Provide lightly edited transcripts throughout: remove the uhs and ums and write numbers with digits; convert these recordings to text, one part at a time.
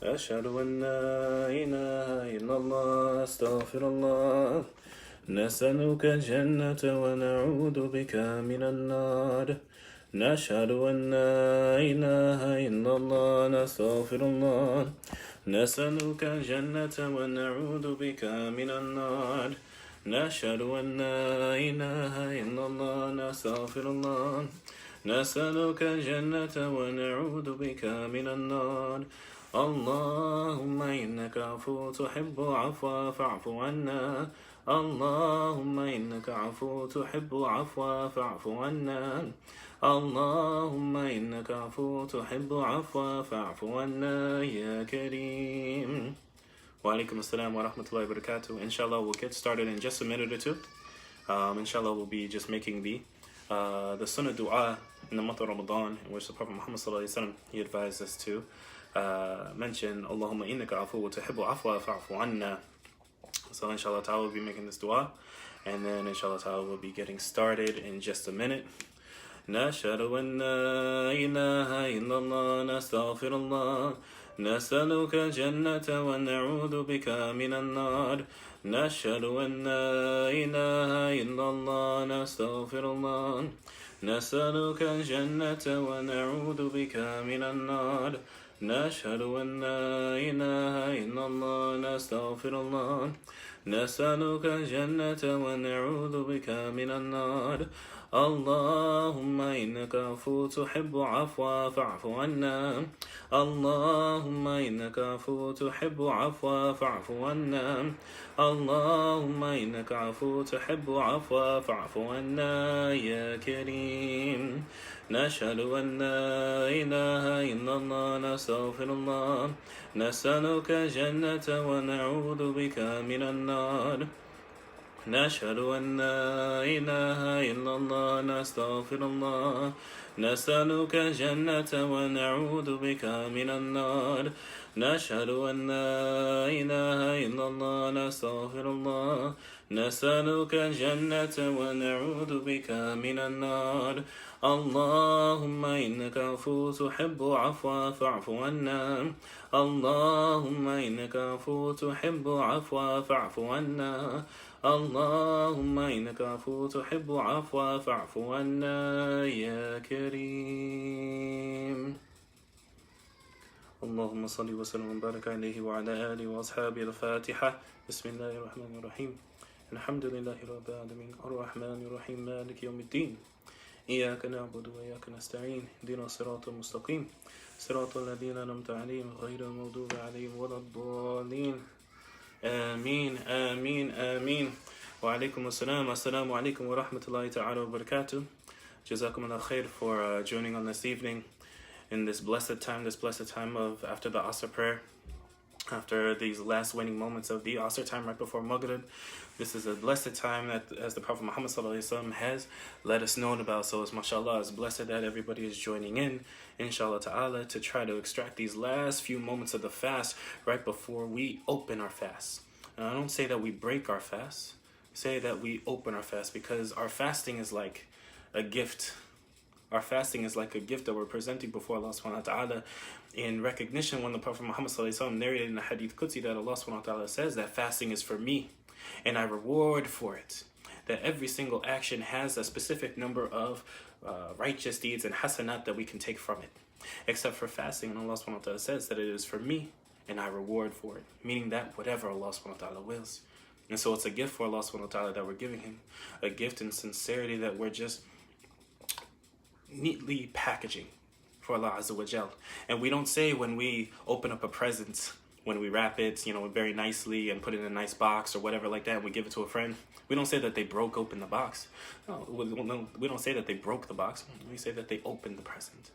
أشهد أن لا إله إلا الله أستغفر الله نسألك الجنة ونعوذ بك من النار نشهد أن لا إله إلا الله نستغفر الله نسألك الجنة ونعوذ بك من النار نشهد أن لا إله إلا الله نستغفر الله نسألك الجنة ونعوذ بك من النار اللهم إنك عفو تحب العفو فاعف عنا اللهم إنك عفو تحب العفو فاعف عنا اللهم إنك عفو تحب العفو فاعف عنا يا كريم وعليكم السلام ورحمة الله وبركاته. Inshallah, we'll get started in just a minute or two. Inshallah, we'll be just making the sunnah dua in the month of Ramadan, in which the Prophet Muhammad ﷺ, he advised us to mention Allahumma innaka afu wa tuhibbu afwa fa'fu anna. So inshallah ta'ala we'll be making this dua, and then inshallah ta'ala we'll be getting started in just a minute. نشهد أن لا إله إلا الله نستغفر الله نسألك الجنة ونعوذ بك من النار نشهد أن لا إله إلا الله نستغفر الله نسألك الجنة ونعوذ بك من النار نشهد أن لا إله إلا الله نستغفر الله نسألك الجنة ونعوذ بك من النار اللهم إنك عفو تحب عفوا فاعف عنا اللهم إنك عفو تحب عفوا فاعف عنا اللهم إنك عفو تحب عفوا فاعف عنا يا كريم نشهد أن لا إله إلا الله نستغفر الله نسألك الجنة ونعوذ بك من النار نشهد أن لا إله إلا الله نستغفر الله نسألك الجنة ونعوذ بك من النار نشهد أن لا إله إلا الله نستغفر الله نسألك الجنة ونعوذ بك من النار اللهم إنك عفو تحب عفوا فاعف عنا اللهم إنك عفو تحب عفوا فاعف عنا اللهم إنك عفو تحب عفوا فاعف عنا يا كريم اللهم صل وسلم وبارك عليه وعلى آله وأصحابه الفاتحة بسم الله الرحمن الرحيم الحمد لله رب العالمين الرحمن الرحيم مالك يوم الدين إياك نعبد وإياك نستعين اهدنا الصراط المستقيم صراط الذين أنعمت عليهم غير المغضوب عليهم ولا الضالين آمين آمين آمين وعليكم السلام السلام عليكم ورحمة الله تعالى وبركاته. Jazakum Allah khair for joining on this evening in this blessed time of after the Asr prayer, after these last waning moments of the Asr time right before Maghrib. This is a blessed time that, as the Prophet Muhammad ﷺ has let us know about. So it's mashallah, it's blessed that everybody is joining in, inshallah ta'ala, to try to extract these last few moments of the fast right before we open our fast. And I don't say that we break our fast, say that we open our fast, because our fasting is like a gift. Our fasting is like a gift that we're presenting before Allah subhanahu wa ta'ala in recognition when the Prophet Muhammad ﷺ narrated in the Hadith Qudsi that Allah subhanahu wa ta'ala says that fasting is for me and I reward for it. That every single action has a specific number of righteous deeds and hasanat that we can take from it. Except for fasting, and Allah subhanahu wa ta'ala says that it is for me and I reward for it. Meaning that whatever Allah subhanahu wa ta'ala wills. And so it's a gift for Allah subhanahu wa ta'ala that we're giving him. A gift in sincerity that we're just neatly packaging for Allah Azza wa Jal. And we don't say when we open up a present, when we wrap it, very nicely and put it in a nice box or whatever like that, and we give it to a friend, we don't say that they broke open the box. No, we don't say that they broke the box. We say that they opened the present.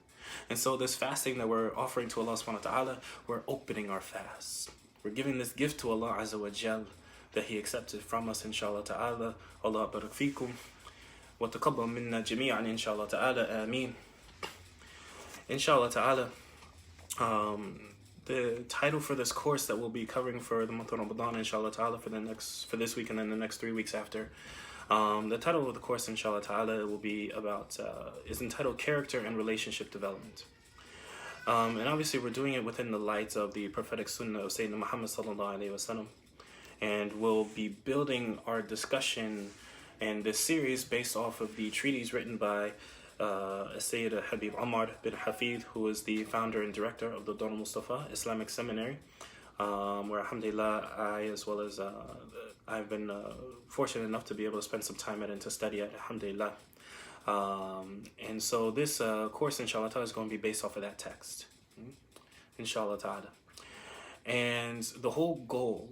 And so this fasting that we're offering to Allah subhanahu wa ta'ala, we're opening our fast. We're giving this gift to Allah Azza wa Jal that he accepted from us, inshallah ta'ala. Allah barak fikum. وتقبل منا جميعا إن شاء الله تعالى آمين. Inshallah ta'ala, the title for this course that we'll be covering for the month of Ramadan, inshallah ta'ala, for this week and then the next 3 weeks after, The title of the course, inshallah ta'ala, will be about, is entitled Character and Relationship Development. And obviously we're doing it within the light of the prophetic sunnah of Sayyidina Muhammad sallallahu alayhi wa sallam. And we'll be building our discussion and this series based off of the treatise written by Sayyid Habib Umar Bin Hafiz, who is the founder and director of the Darul Mustafa Islamic Seminary, where alhamdulillah I, as well as I've been fortunate enough to be able to spend some time at and to study at, alhamdulillah. And so this course, inshallah ta'ala, is going to be based off of that text, inshallah ta'ala. And the whole goal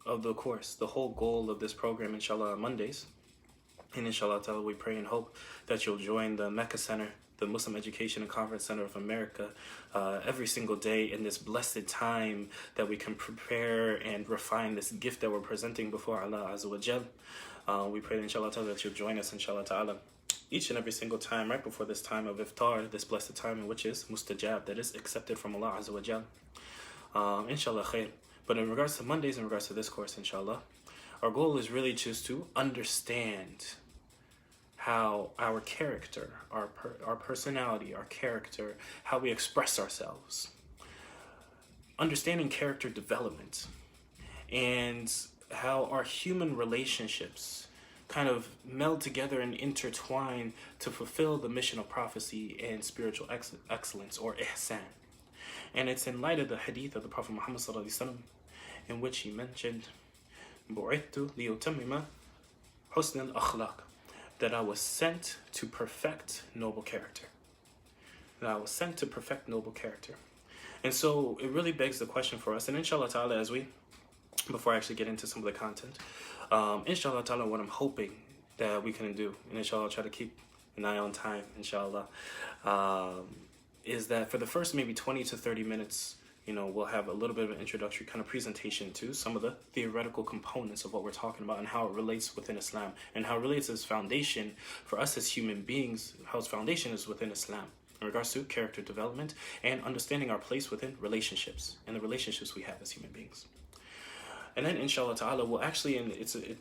of the course, the whole goal of this program, inshallah, on Mondays, and inshallah ta'ala, we pray and hope that you'll join the Mecca Center, the Muslim Education and Conference Center of America, every single day in this blessed time that we can prepare and refine this gift that we're presenting before Allah Azza wa Jal. We pray, inshallah ta'ala, that you'll join us, inshallah ta'ala, each and every single time right before this time of iftar, this blessed time in which is mustajab, that is accepted from Allah Azza wa Jal. Inshallah khair. But in regards to Mondays, in regards to this course, inshallah, our goal is really just to understand how our character, our personality, our character, how we express ourselves, understanding character development, and how our human relationships kind of meld together and intertwine to fulfill the mission of prophecy and spiritual excellence, or ihsan. And it's in light of the hadith of the Prophet Muhammad sallallahu alaihi wasallam, in which he mentioned, "Bu'ithtu liyutammima husn al-akhlaq," that I was sent to perfect noble character. That I was sent to perfect noble character. And so it really begs the question for us, and inshallah ta'ala, as we, before I actually get into some of the content, inshallah ta'ala, what I'm hoping that we can do, and inshallah I'll try to keep an eye on time, inshallah, is that for the first maybe 20 to 30 minutes, we'll have a little bit of an introductory kind of presentation to some of the theoretical components of what we're talking about and how it relates within Islam, and how it relates as foundation for us as human beings, how its foundation is within Islam in regards to character development and understanding our place within relationships and the relationships we have as human beings. And then inshallah ta'ala, we'll actually,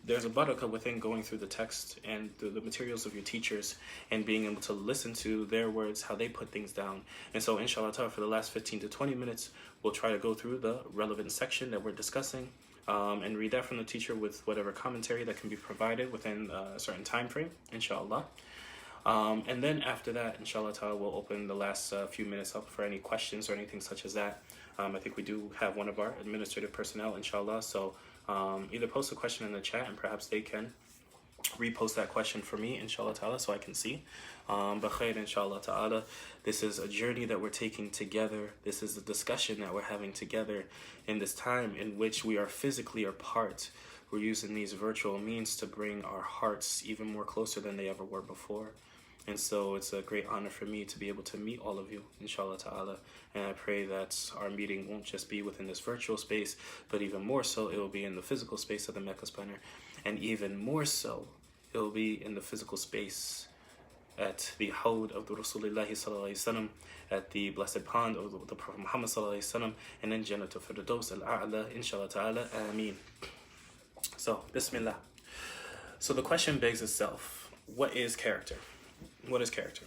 there's a barakah within going through the text and the materials of your teachers and being able to listen to their words, how they put things down. And so inshallah ta'ala, for the last 15 to 20 minutes, we'll try to go through the relevant section that we're discussing and read that from the teacher with whatever commentary that can be provided within a certain time frame, inshallah. And then after that, inshallah ta'ala, we'll open the last few minutes up for any questions or anything such as that. I think we do have one of our administrative personnel, inshallah, so either post a question in the chat and perhaps they can repost that question for me, inshallah ta'ala, so I can see. But khair, inshallah ta'ala, this is a journey that we're taking together. This is a discussion that we're having together in this time in which we are physically apart. We're using these virtual means to bring our hearts even more closer than they ever were before. And so it's a great honor for me to be able to meet all of you, inshallah ta'ala. And I pray that our meeting won't just be within this virtual space, but even more so, it will be in the physical space of the Mecca Center. And even more so, it will be in the physical space at the Hawd of the Rasulullah sallallahu alaihi wasallam, at the blessed pond of the Prophet Muhammad sallallahu alaihi wasallam, and then Jannatul Firdaus al-A'la, inshallah ta'ala, ameen. So, bismillah. So the question begs itself, what is character? What is character?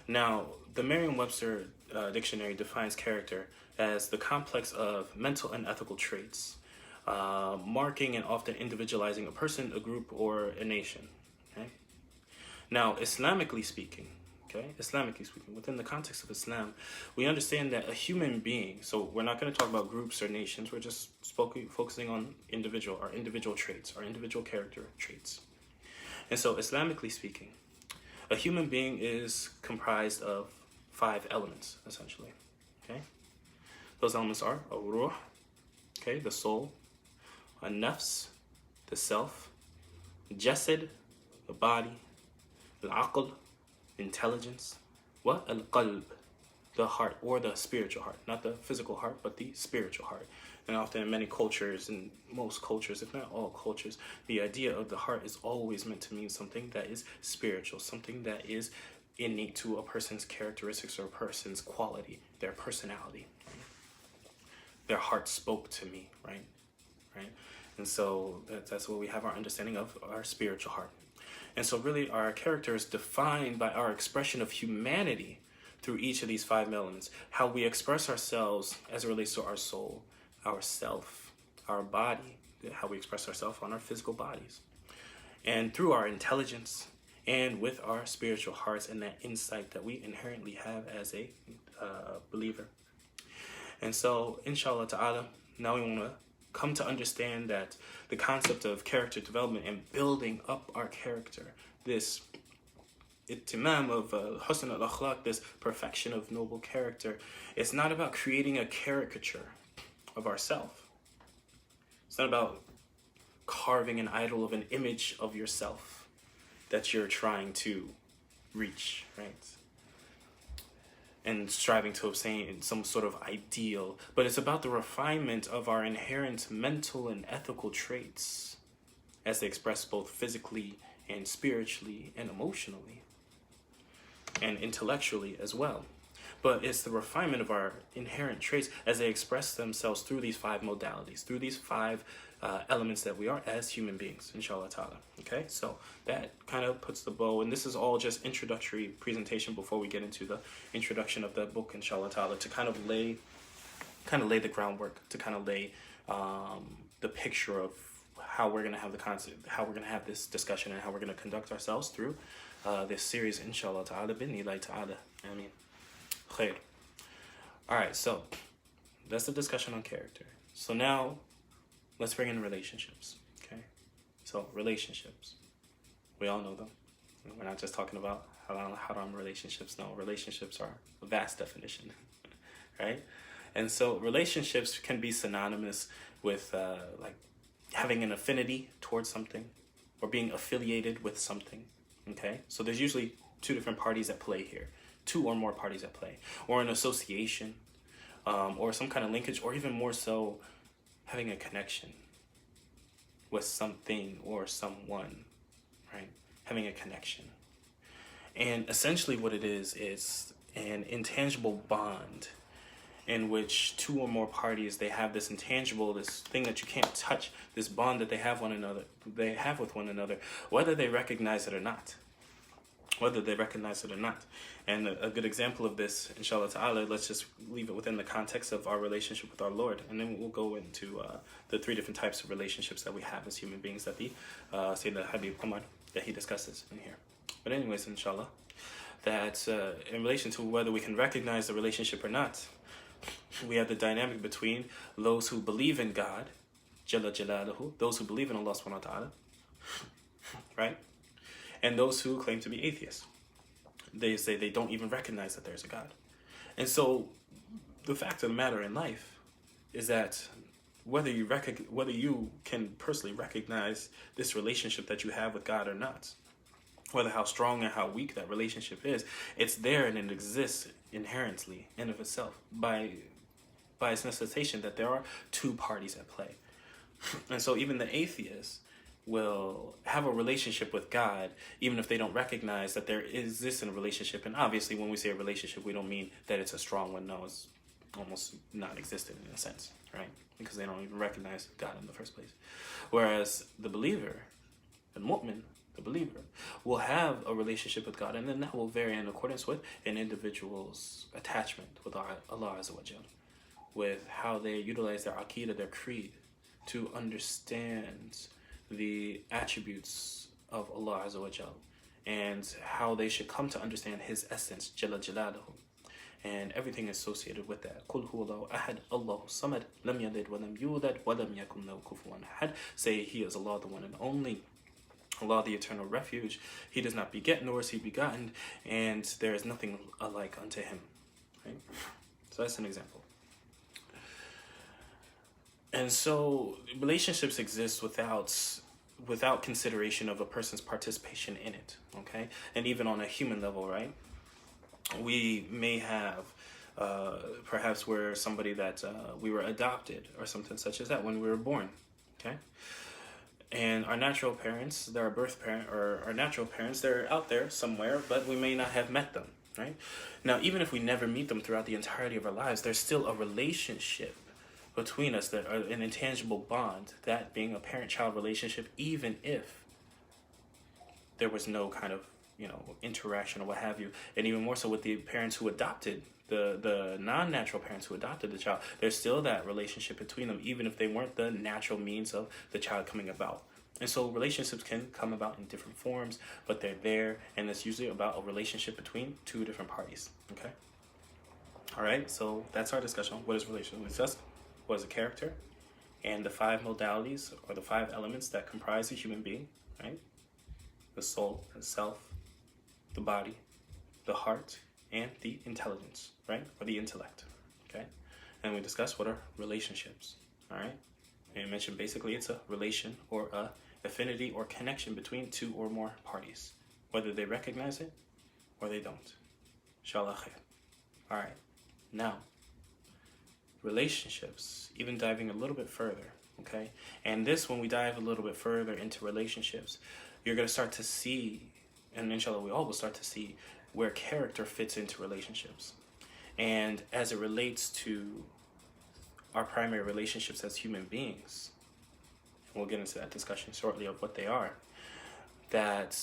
Now, the Merriam-Webster dictionary defines character as the complex of mental and ethical traits, marking and often individualizing a person, a group, or a nation. Okay? Now, Islamically speaking, within the context of Islam, we understand that a human being, so we're not going to talk about groups or nations, we're just focusing on our individual traits, our individual character traits. And so, Islamically speaking, a human being is comprised of 5 elements, essentially. Okay? Those elements are a ruh, okay, the soul, a nafs, the self, jasad, the body, al-aql, intelligence, what? Al-qalb, the heart, or the spiritual heart. Not the physical heart, but the spiritual heart. And often in many cultures, in most cultures, if not all cultures, the idea of the heart is always meant to mean something that is spiritual, something that is innate to a person's characteristics or a person's quality, their personality. Their heart spoke to me, right? And so that's where we have our understanding of our spiritual heart. And so really our character is defined by our expression of humanity through each of these 5 elements. How we express ourselves as it relates to our soul, our self, our body, how we express ourselves on our physical bodies. And through our intelligence and with our spiritual hearts and that insight that we inherently have as a believer. And so, inshallah ta'ala, now we want to come to understand that the concept of character development and building up our character, this ittimam of husn al-akhlaq, this perfection of noble character, it's not about creating a caricature of ourself. It's not about carving an idol of an image of yourself that you're trying to reach, right? And striving to obtain some sort of ideal, but it's about the refinement of our inherent mental and ethical traits as they express both physically and spiritually and emotionally and intellectually as well. But it's the refinement of our inherent traits as they express themselves through these 5 modalities, through these 5 elements that we are as human beings, inshallah ta'ala. Okay, so that kind of puts the bow, and this is all just introductory presentation before we get into the introduction of the book, inshallah ta'ala, to kind of lay the groundwork, to kind of lay the picture of how we're going to have the concept, how we're going to have this discussion, and how we're going to conduct ourselves through this series, inshallah ta'ala, bidnillahi ta'ala. I mean, khair. All right, so that's the discussion on character. So now let's bring in relationships. Okay, so relationships, we all know them. We're not just talking about haram relationships. No, relationships are a vast definition, right? And so relationships can be synonymous with like having an affinity towards something or being affiliated with something. Okay, so there's usually 2 different parties at play here, 2 or more parties at play, or an association, or some kind of linkage, or even more so, having a connection with something or someone, right? Having a connection. And essentially what it is an intangible bond in which 2 or more parties, they have this intangible, this thing that you can't touch, this bond that they have with one another, whether they recognize it or not. And a good example of this, inshallah ta'ala, let's just leave it within the context of our relationship with our Lord, and then we'll go into the 3 different types of relationships that we have as human beings that the Sayyidina Habib Umar, that he discusses in here. But anyways, inshallah, that in relation to whether we can recognize the relationship or not, we have the dynamic between those who believe in God, Jalla Jalaluhu, those who believe in Allah subhanahu wa ta'ala, right? And those who claim to be atheists. They say they don't even recognize that there's a God. And so the fact of the matter in life is that whether you can personally recognize this relationship that you have with God or not, whether how strong or how weak that relationship is, it's there and it exists inherently in of itself by its necessitation that there are 2 parties at play. And so even the atheist will have a relationship with God even if they don't recognize that there exists a relationship. And obviously when we say a relationship, we don't mean that it's a strong one. No, it's almost non-existent in a sense, right? Because they don't even recognize God in the first place. Whereas the believer, the mu'min, the believer, will have a relationship with God, and then that will vary in accordance with an individual's attachment with Allah Azza wa Jal, with how they utilize their aqidah, their creed, to understand the attributes of Allah Azza wa Jal, and how they should come to understand His essence, Jalla Jalaluhu, and everything associated with that. Qul huwallahu ahad, Allahu samad, lam yalid wa lam yulad wa lam yakun lahu kufuwan ahad. Say He is Allah, the one and only, Allah, the eternal refuge. He does not beget, nor is He begotten, and there is nothing alike unto Him. Right? So that's an example. And so relationships exist without consideration of a person's participation in it. Okay, and even on a human level, right? We may have perhaps we're somebody that we were adopted or something such as that when we were born. Okay. And our natural parents, they're our natural parents, they're out there somewhere, but we may not have met them, right? Now, even if we never meet them throughout the entirety of our lives, there's still a relationship between us, that are an intangible bond, that being a parent-child relationship, even if there was no kind of, interaction or what have you. And even more so with the parents who adopted, the non-natural parents who adopted the child, there's still that relationship between them, even if they weren't the natural means of the child coming about. And so relationships can come about in different forms, but they're there, and it's usually about a relationship between two different parties. Okay? All right, so that's our discussion on what is relationship. It's just what is a character, and the 5 modalities or the 5 elements that comprise a human being, right? The soul, the self, the body, the heart, and the intelligence, right? Or the intellect, okay? And we discussed what are relationships, all right? And I mentioned basically it's a relation or a affinity or connection between 2 or more parties, whether they recognize it or they don't. Inshallah khair. All right, now, relationships, even diving a little bit further, okay? And this, when we dive a little bit further into relationships, you're going to start to see, and inshallah we all will start to see, where character fits into relationships. And as it relates to our primary relationships as human beings, and we'll get into that discussion shortly of what they are, that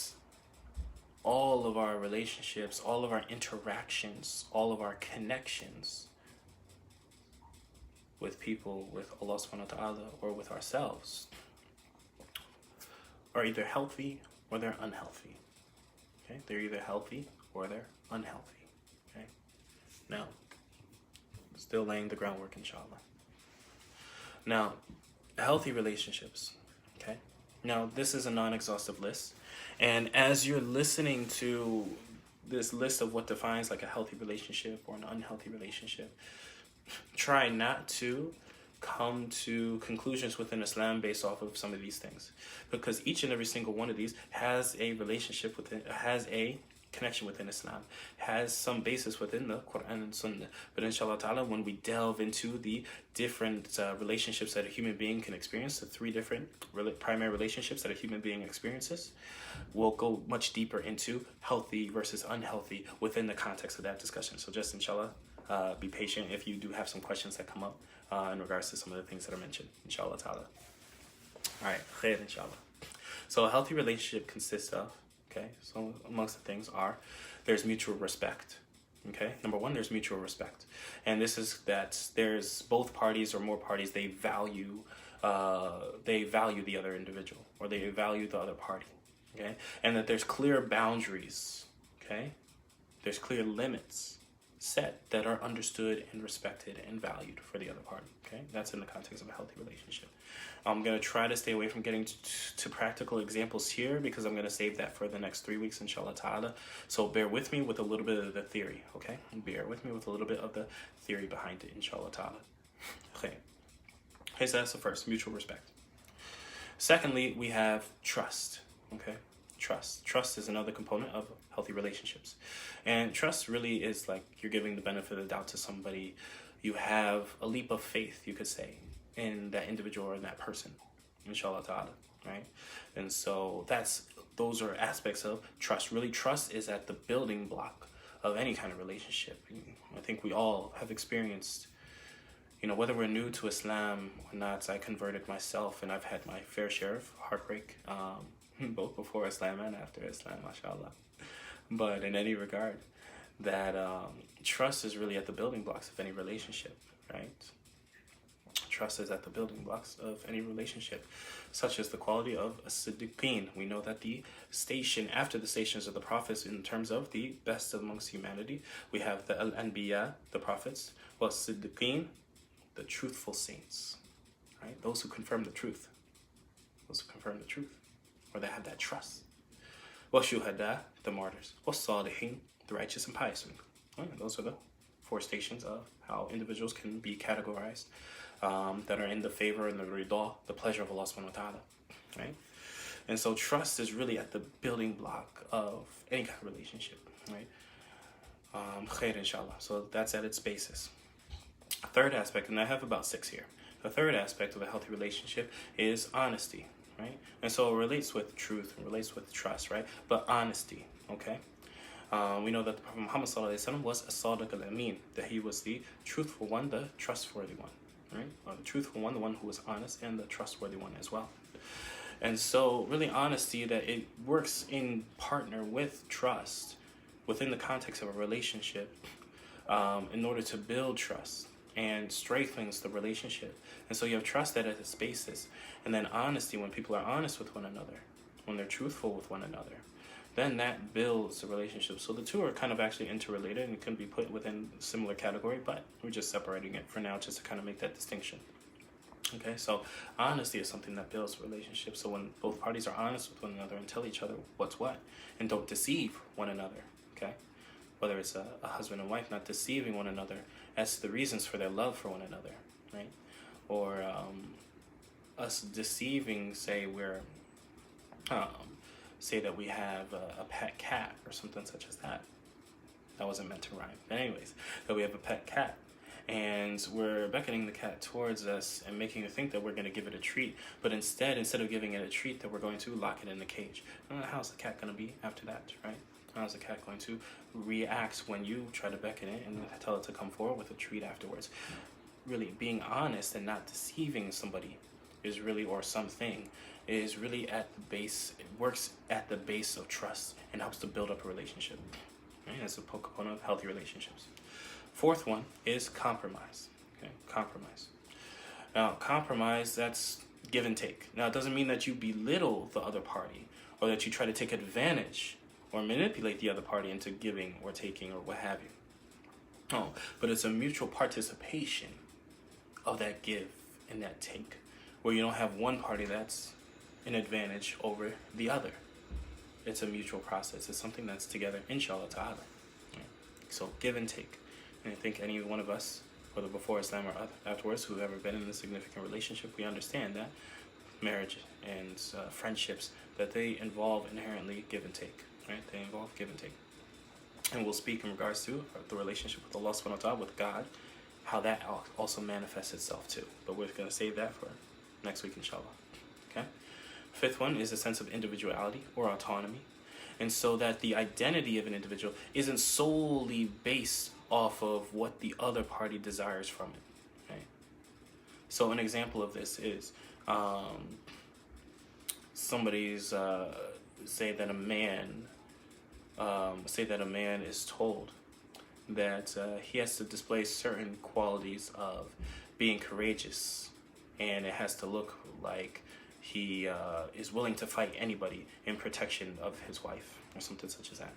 all of our relationships, all of our interactions, all of our connections with people, with Allah subhanahu wa ta'ala, or with ourselves, are either healthy or they're unhealthy. Okay? They're either healthy or they're unhealthy. Okay? Now, still laying the groundwork, inshallah. Now, healthy relationships. Okay? Now, this is a non-exhaustive list. And as you're listening to this list of what defines like a healthy relationship or an unhealthy relationship, try not to come to conclusions within Islam based off of some of these things, because each and every single one of these has a relationship within, has a connection within Islam, has some basis within the Quran and Sunnah. But inshallah ta'ala, when we delve into the different relationships that a human being can experience, the 3 different primary relationships that a human being experiences, we'll go much deeper into healthy versus unhealthy within the context of that discussion. So just inshallah, be patient if you do have some questions that come up in regards to some of the things that are mentioned, inshallah ta'ala. All right, khair, inshallah. So a healthy relationship consists of, okay, so amongst the things are, there's mutual respect, okay? Number 1, there's mutual respect. And this is that there's both parties or more parties, they value the other individual, or they value the other party, okay? And that there's clear boundaries, okay? There's clear limits set that are understood and respected and valued for the other party, okay? That's in the context of a healthy relationship. I'm going to try to stay away from getting to practical examples here, because I'm going to save that for the next 3 weeks, inshallah ta'ala. So bear with me with a little bit of the theory, okay? Bear with me with a little bit of the theory behind it, inshallah ta'ala. Okay, so that's the first, mutual respect. Secondly, we have trust, okay? Trust is another component of healthy relationships. And trust really is like you're giving the benefit of the doubt to somebody. You have a leap of faith, you could say, in that individual or in that person, inshallah ta'ala, right? And so those are aspects of trust. Really, trust is at the building block of any kind of relationship. I think we all have experienced, whether we're new to Islam or not. I converted myself, and I've had my fair share of heartbreak, both before Islam and after Islam, mashallah. But in any regard, that trust is really at the building blocks of any relationship, right? Trust is at the building blocks of any relationship, such as the quality of a siddiqeen. We know that the station, after the stations of the prophets in terms of the best amongst humanity, we have the al-anbiya, the prophets, well, siddiqeen, the truthful saints, right? Those who confirm the truth. Or they have that trust. Shuhada, the martyrs. Salihin, the righteous and pious. Those are the 4 stations of how individuals can be categorized that are in the favor and the rida, the pleasure of Allah subhanahu wa ta'ala, right? And so trust is really at the building block of any kind of relationship, right? Khair, inshallah. So that's at its basis. Third aspect, and I have about 6 here. The third aspect of a healthy relationship is honesty, right? And so it relates with truth, and relates with trust, right? But honesty, okay? We know that the Prophet Muhammad ﷺ was a sadiq al-amin, that he was the truthful one, the trustworthy one, right? The truthful one, the one who is honest, and the trustworthy one as well. And so really honesty, that it works in partner with trust within the context of a relationship, in order to build trust and strengthens the relationship. And so you have trust that as its basis, and then honesty, when people are honest with one another, when they're truthful with one another, then that builds the relationship. So the two are kind of actually interrelated and can be put within a similar category, but we're just separating it for now just to kind of make that distinction. Okay, so honesty is something that builds relationships. So when both parties are honest with one another and tell each other what's what, and don't deceive one another, okay? Whether it's a husband and wife not deceiving one another as to the reasons for their love for one another, right? Or us deceiving, say say that we have a pet cat or something such as that. That wasn't meant to rhyme. But anyways, that we have a pet cat, and we're beckoning the cat towards us and making it think that we're going to give it a treat, but instead of giving it a treat, that we're going to lock it in the cage. How's the cat going to be after that, right? How's the cat going to react when you try to beckon it and tell it to come forward with a treat afterwards? Really being honest and not deceiving somebody is really, or something, is really at the base. It works at the base of trust and helps to build up a relationship. Right? That's a component of healthy relationships. Fourth one is compromise. Okay, compromise. Now, compromise, that's give and take. Now, it doesn't mean that you belittle the other party or that you try to take advantage or manipulate the other party into giving or taking or what have you. Oh, but it's a mutual participation of that give and that take, where you don't have one party that's an advantage over the other. It's a mutual process. It's something that's together, inshallah ta'ala. Yeah. So give and take. And I think any one of us, whether before Islam or afterwards, who've ever been in a significant relationship, we understand that marriage and friendships, that they involve inherently give and take. Right? They involve give and take. And we'll speak in regards to the relationship with Allah subhanahu wa ta'ala, with God, how that also manifests itself too. But we're going to save that for next week, inshallah. Okay? Fifth one is a sense of individuality or autonomy. And so that the identity of an individual isn't solely based off of what the other party desires from it. Okay? So an example of this is somebody's say that a man is told that he has to display certain qualities of being courageous, and it has to look like he is willing to fight anybody in protection of his wife or something such as that.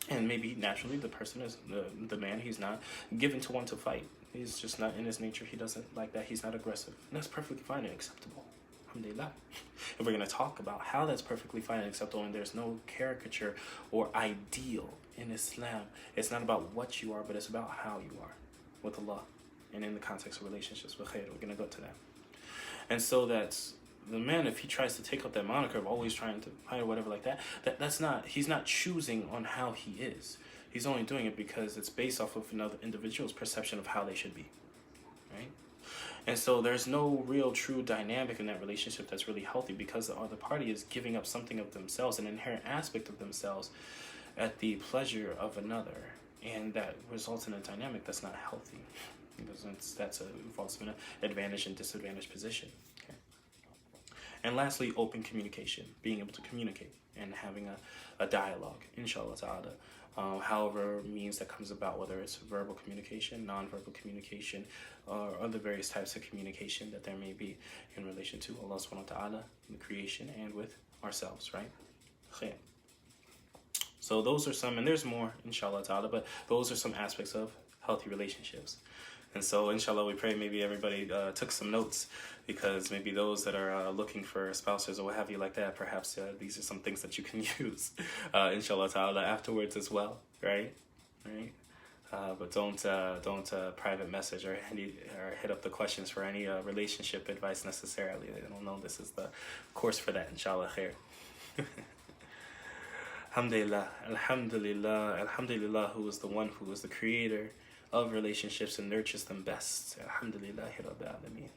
And maybe naturally the person is the man, he's not given to want to fight. He's just not in his nature. He doesn't like that. He's not aggressive. And that's perfectly fine and acceptable. Alhamdulillah. And we're going to talk about how that's perfectly fine and acceptable, and there's no caricature or ideal in Islam. It's not about what you are, but it's about how you are with Allah and in the context of relationships with khair. We're going to go to that. And so that's the man, if he tries to take up that moniker of always trying to fight or whatever like that, that's not, he's not choosing on how he is. He's only doing it because it's based off of another individual's perception of how they should be, right? And so there's no real true dynamic in that relationship that's really healthy, because the other party is giving up something of themselves, an inherent aspect of themselves, at the pleasure of another, and that results in a dynamic that's not healthy, because that's a false advantage and disadvantage position. Okay. And lastly, open communication, being able to communicate and having a dialogue, inshallah ta'ala, however means that comes about, whether it's verbal communication, non-verbal communication, or other various types of communication that there may be in relation to Allah subhanahu wa ta'ala, the creation, and with ourselves, right? Khair. So those are some, and there's more, inshallah ta'ala, but those are some aspects of healthy relationships. And so, inshallah, we pray maybe everybody took some notes, because maybe those that are looking for spouses or what have you like that, perhaps these are some things that you can use, inshallah ta'ala, afterwards as well, right? Right? But don't private message or hit up the questions for any relationship advice necessarily. I don't know this is the course for that, inshallah khair. Alhamdulillah, alhamdulillah, alhamdulillah, who is the one who is the creator of relationships and nurtures them best. Alhamdulillahi Rabbil Alameen.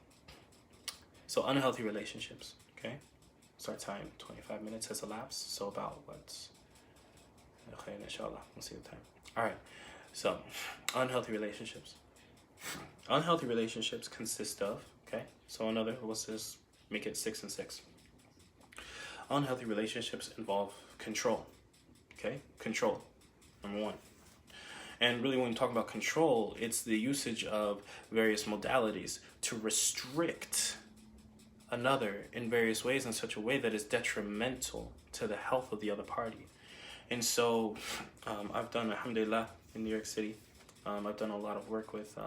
So unhealthy relationships, okay? So our time, 25 minutes has elapsed. So about what? Okay, inshallah, we'll see the time. All right, so unhealthy relationships. Unhealthy relationships consist of, okay, so another, let's just make it 6 and 6. Unhealthy relationships involve control, okay, control, number one. And really, when we talk about control, it's the usage of various modalities to restrict another in various ways in such a way that is detrimental to the health of the other party. And so I've done, alhamdulillah, in New York City, I've done a lot of work with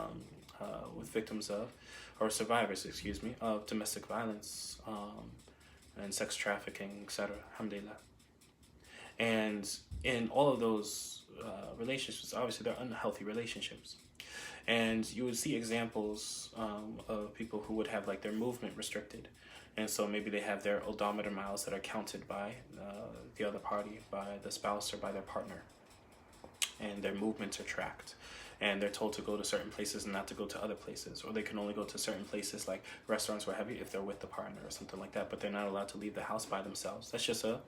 victims of, or survivors, excuse me, of domestic violence and sex trafficking, etc., alhamdulillah. And in all of those relationships, obviously they're unhealthy relationships. And you would see examples of people who would have like their movement restricted. And so maybe they have their odometer miles that are counted by the other party, by the spouse or by their partner. And their movements are tracked. And they're told to go to certain places and not to go to other places. Or they can only go to certain places like restaurants or heavy if they're with the partner or something like that. But they're not allowed to leave the house by themselves. That's just a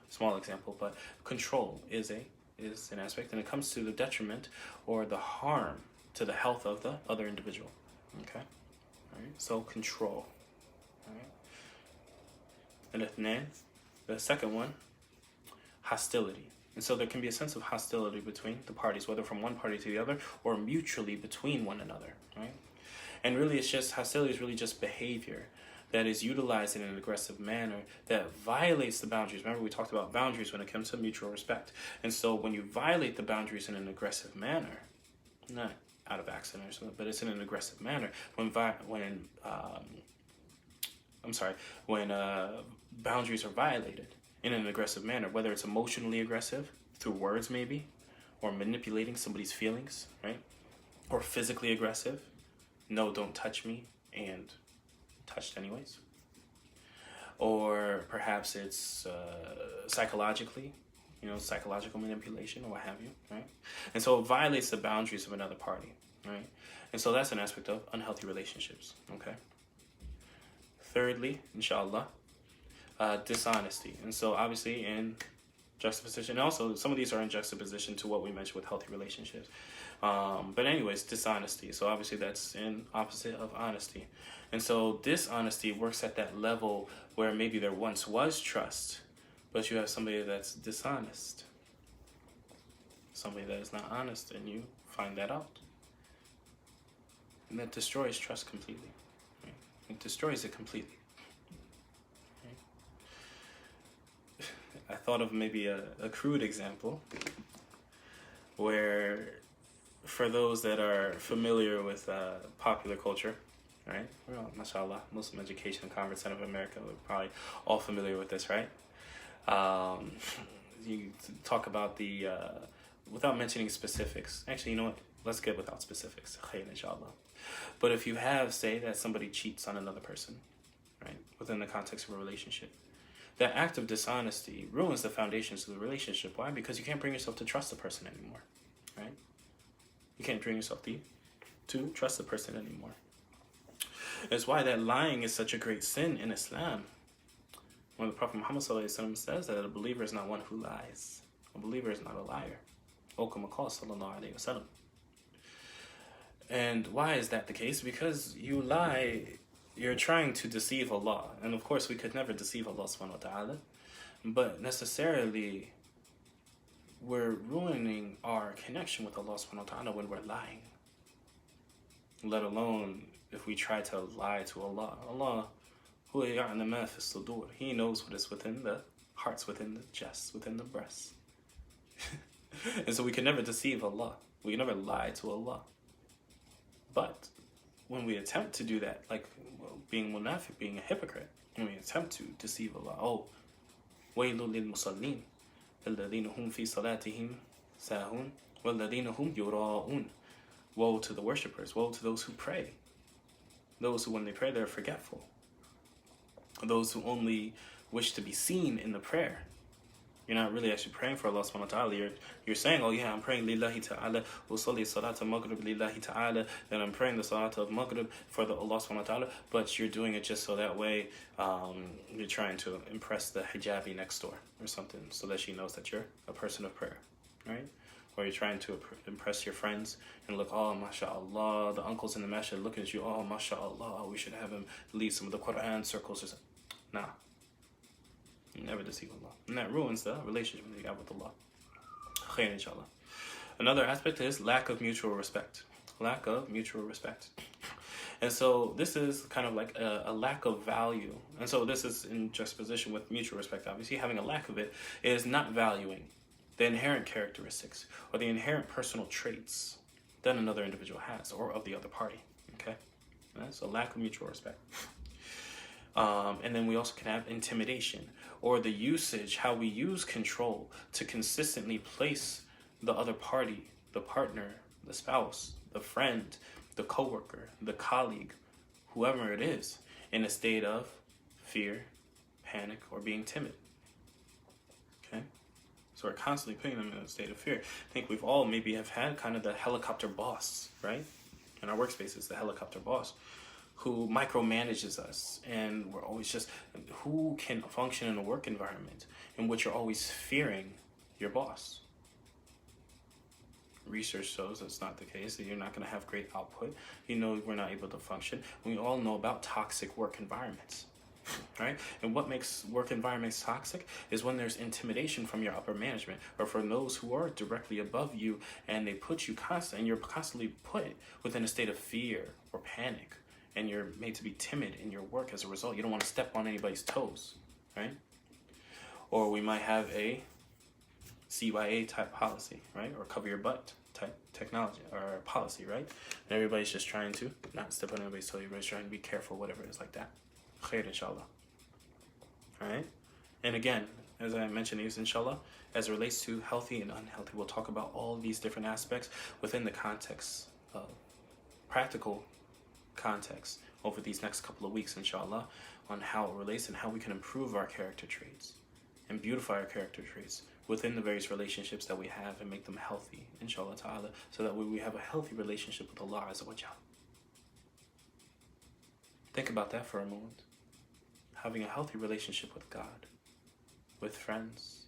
small example. But control is an aspect. And it comes to the detriment or the harm to the health of the other individual. Okay? All right? So control. All right? And the second one, hostility. And so there can be a sense of hostility between the parties, whether from one party to the other or mutually between one another, right? And really it's just, hostility is really just behavior that is utilized in an aggressive manner that violates the boundaries. Remember, we talked about boundaries when it comes to mutual respect. And so when you violate the boundaries in an aggressive manner, not out of accident or something, but it's in an aggressive manner, when boundaries are violated in an aggressive manner, whether it's emotionally aggressive through words maybe, or manipulating somebody's feelings, right? Or physically aggressive, no, don't touch me, and touched anyways. Or perhaps it's psychologically, psychological manipulation or what have you, right? And so it violates the boundaries of another party, right? And so that's an aspect of unhealthy relationships, okay? Thirdly, inshallah, dishonesty. And so obviously in juxtaposition, also some of these are in juxtaposition to what we mentioned with healthy relationships. But anyways, dishonesty. So obviously that's in opposite of honesty. And so dishonesty works at that level where maybe there once was trust, but you have somebody that's dishonest. Somebody that is not honest, and you find that out. And that destroys trust completely. Right? It destroys it completely. I thought of maybe a crude example where, for those that are familiar with popular culture, right? Well, mashallah, Muslim Education Conference Center of America, we're probably all familiar with this, right? You talk about the, without mentioning specifics. Actually, you know what? Let's get without specifics, inshallah. But if you have, say, that somebody cheats on another person, right? Within the context of a relationship, that act of dishonesty ruins the foundations of the relationship. Why? Because you can't bring yourself to trust the person anymore, right? You can't bring yourself to trust the person anymore. That's why that lying is such a great sin in Islam. When the Prophet Muhammad ﷺ says that a believer is not one who lies. A believer is not a liar. And why is that the case? Because you lie, you're trying to deceive Allah. And of course, we could never deceive Allah subhanahu wa ta'ala. But necessarily, we're ruining our connection with Allah subhanahu wa ta'ala when we're lying. Let alone if we try to lie to Allah. Allah, He knows what is within the hearts, within the chests, within the breasts. And so we can never deceive Allah. We can never lie to Allah. But when we attempt to do that, like being munafiq, being a hypocrite, when we attempt to deceive Allah, وَيْلٌ لِلْمُصَلِّينَ الَّذِينَ هُمْ فِي صَلَاتِهِمْ سَاهُونَ وَالَّذِينَ هُمْ يُرَاءُونَ. Woe to the worshippers, woe to those who pray. Those who, when they pray, they're forgetful. Those who only wish to be seen in the prayer. You're not really actually praying for Allah subhanahu wa ta'ala. You're saying, oh yeah, I'm praying lillahi ta'ala, usalli salata maghrib lillahi ta'ala, and I'm praying the salat of maghrib for the Allah subhanahu wa ta'ala, but you're doing it just so that way you're trying to impress the hijabi next door or something, so that she knows that you're a person of prayer, right? or you're trying to impress your friends and look, oh, mashallah, the uncles in the masjid looking at you, oh, mashallah, we should have him lead some of the Quran circles or something. Nah. You never deceive Allah. And that ruins the relationship that you got with Allah. Khair, inshallah. Another aspect is lack of mutual respect. Lack of mutual respect. And so this is kind of like a lack of value. And so this is in juxtaposition with mutual respect. Obviously, having a lack of it is not valuing the inherent characteristics or the inherent personal traits that another individual has or of the other party. Okay? So lack of mutual respect. And then we also can have intimidation, or the usage, how we use control to consistently place the other party, the partner, the spouse, the friend, the coworker, the colleague, whoever it is, in a state of fear, panic, or being timid. Okay? So we're constantly putting them in a state of fear. I think we've all maybe have had kind of the helicopter boss, right? In our workspaces, the helicopter boss, who micromanages us, and we're always just, who can function in a work environment in which you're always fearing your boss? Research shows that's not the case, that you're not going to have great output. You know, we're not able to function. We all know about toxic work environments, right? And what makes work environments toxic is when there's intimidation from your upper management or from those who are directly above you, and they put you and you're constantly put within a state of fear or panic, and you're made to be timid in your work as a result. You don't want to step on anybody's toes, right? Or we might have a CYA type policy, right? Or cover your butt type technology or policy, right? And everybody's just trying to not step on anybody's toes. Everybody's trying to be careful, whatever it is like that. Khair, inshallah. All right? And again, as I mentioned, inshallah, as it relates to healthy and unhealthy, we'll talk about all these different aspects within the context of practical context over these next couple of weeks, inshallah, on how it relates and how we can improve our character traits and beautify our character traits within the various relationships that we have and make them healthy, inshallah ta'ala, so that we have a healthy relationship with Allah Azza wa Jal. Think about that for a moment. Having a healthy relationship with God, with friends,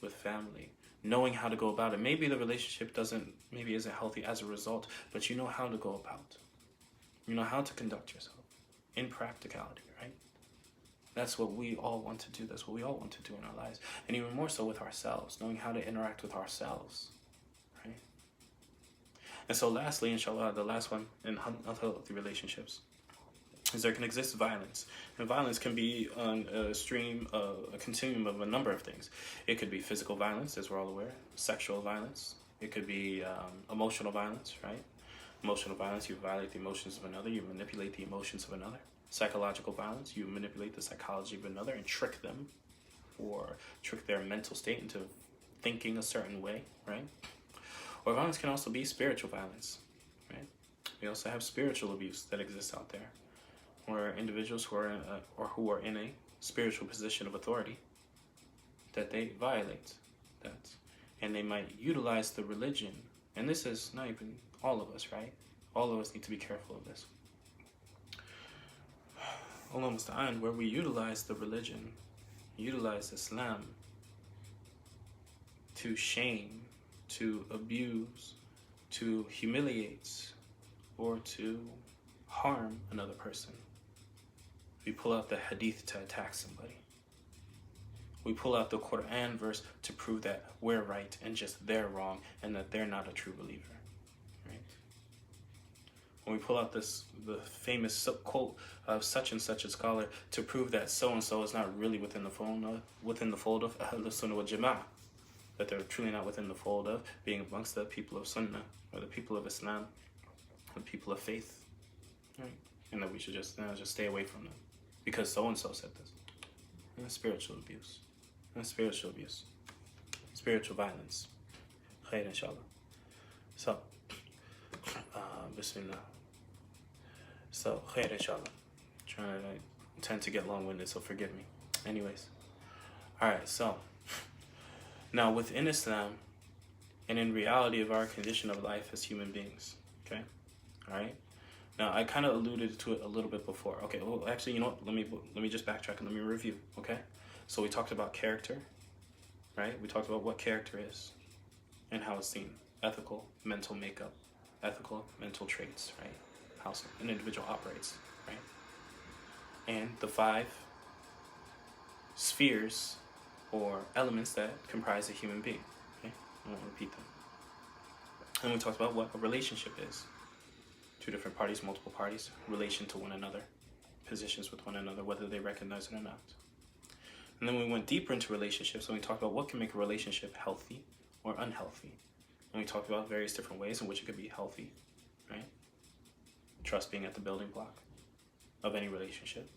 with family, knowing how to go about it. Maybe the relationship isn't healthy as a result, but you know how to go about. You know how to conduct yourself in practicality, right? That's what we all want to do. That's what we all want to do in our lives. And even more so with ourselves, knowing how to interact with ourselves, right? And so lastly, inshallah, the last one in unhealthy relationships is there can exist violence. And violence can be on a continuum of a number of things. It could be physical violence, as we're all aware, sexual violence. It could be emotional violence, right? Emotional violence, you violate the emotions of another, you manipulate the emotions of another. Psychological violence, you manipulate the psychology of another and trick them, or trick their mental state into thinking a certain way, right? Or violence can also be spiritual violence, right? We also have spiritual abuse that exists out there, where individuals who are in a spiritual position of authority, that they violate that, and they might utilize the religion. And this is not even all of us, right? All of us need to be careful of this. Allah musta'an, where we utilize the religion, utilize Islam to shame, to abuse, to humiliate, or to harm another person. We pull out the hadith to attack somebody. We pull out the Quran verse to prove that we're right and just they're wrong, and that they're not a true believer. Right? When we pull out the famous quote of such and such a scholar to prove that so and so is not really within the fold of Ahlul Sunnah wal Jama'ah, that they're truly not within the fold of being amongst the people of Sunnah, or the people of Islam, the people of faith, right? And that we should just stay away from them because so and so said this. And spiritual abuse. Spiritual violence. Khair, inshallah. So, bismillah. So, khair, inshallah. I tend to get long-winded, so forgive me. Anyways. Alright, so. Now, within Islam, and in reality of our condition of life as human beings. Okay? Alright? Now, I kind of alluded to it a little bit before. Okay, well, actually, you know what? Let me just backtrack and let me review, okay? So we talked about character, right? We talked about what character is and how it's seen. ethical mental makeup, ethical mental traits, right? How an individual operates, right? And the 5 spheres or elements that comprise a human being. Okay? I won't repeat them. And we talked about what a relationship is. 2 different parties, multiple parties, relation to one another, positions with one another, whether they recognize it or not. And then we went deeper into relationships, and we talked about what can make a relationship healthy or unhealthy. And we talked about various different ways in which it could be healthy, right? Trust being at the building block of any relationship.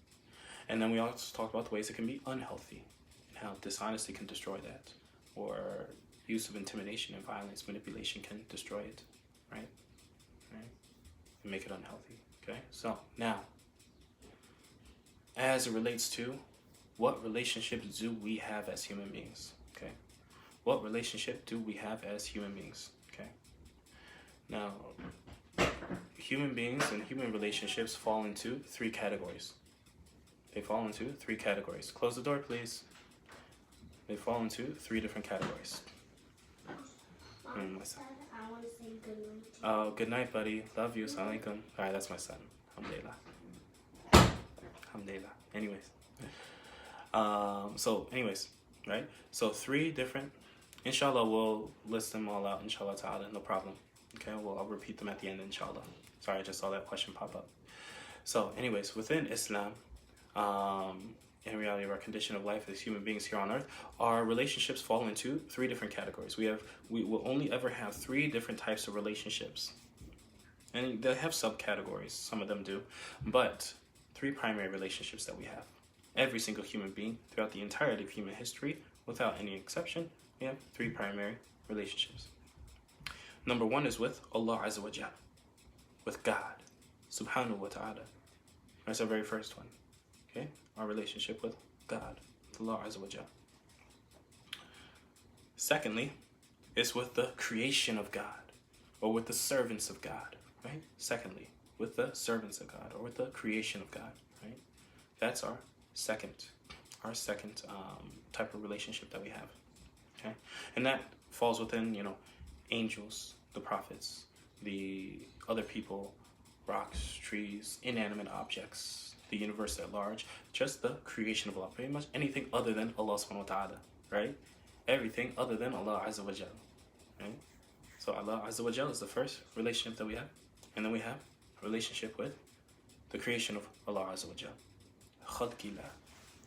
And then we also talked about the ways it can be unhealthy and how dishonesty can destroy that, or use of intimidation and violence, manipulation can destroy it, right? And make it unhealthy, okay? So now, as it relates to what relationships do we have as human beings, okay? What relationship do we have as human beings, okay? Now, human beings and human relationships fall into 3 categories. They fall into 3 categories. Close the door, please. They fall into 3 different categories. Mom, Dad, I want to say good night to you. Oh, good night, buddy. Love you. Assalamu alaikum. All right, that's my son. Alhamdulillah. Alhamdulillah. Anyways. Anyways, right? So 3 different, inshallah, we'll list them all out, inshallah ta'ala, no problem. Okay, well, I'll repeat them at the end, inshallah. Sorry, I just saw that question pop up. So anyways, within Islam, in reality of our condition of life as human beings here on earth, our relationships fall into 3 different categories. We will only ever have 3 different types of relationships. And they have subcategories, some of them do, but 3 primary relationships that we have. Every single human being throughout the entirety of human history, without any exception, we have 3 primary relationships. Number 1 is with Allah Azza wa Jal, with God, Subhanahu wa Ta'ala. That's our very first one. Okay, our relationship with God, with Allah Azza wa Jal. Secondly, it's with the creation of God, or with the servants of God, right? Secondly, with the servants of God, or with the creation of God, right? That's our second type of relationship that we have, okay? And that falls within, angels, the prophets, the other people, rocks, trees, inanimate objects, the universe at large, just the creation of Allah, pretty much anything other than Allah subhanahu wa ta'ala, right? Everything other than Allah Azza wa Jal, right? So Allah Azza wa Jal is the first relationship that we have, and then we have a relationship with the creation of Allah Azza wa Jal, Khalqillah,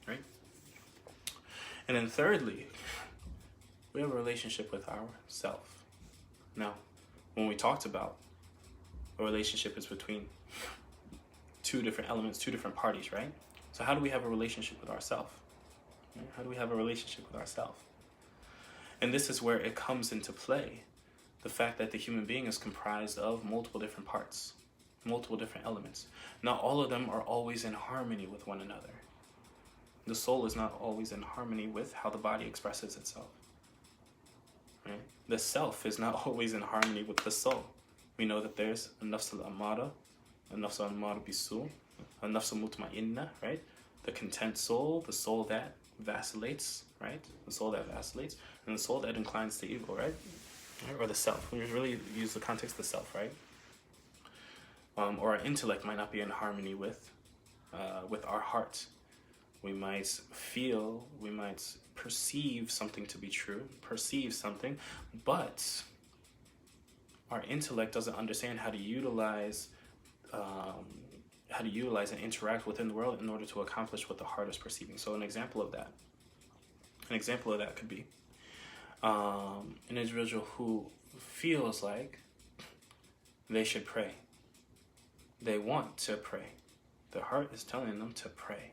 right? And then thirdly, we have a relationship with ourself. Now, when we talked about a relationship is between 2 different elements, 2 different parties, right? So how do we have a relationship with ourselves? Right? How do we have a relationship with ourselves? And this is where it comes into play, the fact that the human being is comprised of multiple different parts, multiple different elements. Not all of them are always in harmony with one another. The soul is not always in harmony with how the body expresses itself. Right? The self is not always in harmony with the soul. We know that there's a nafs al-amara, a nafs al-amara bisu, a nafs al-mutma'inna, right? The content soul, the soul that vacillates, right? The soul that vacillates, and the soul that inclines to evil, right? Or the self. We really use the context of the self, right? Or our intellect might not be in harmony with our heart. We might feel, we might perceive something to be true, but our intellect doesn't understand how to utilize and interact within the world in order to accomplish what the heart is perceiving. So an example of that could be an individual who feels like they should pray. They want to pray. Their heart is telling them to pray.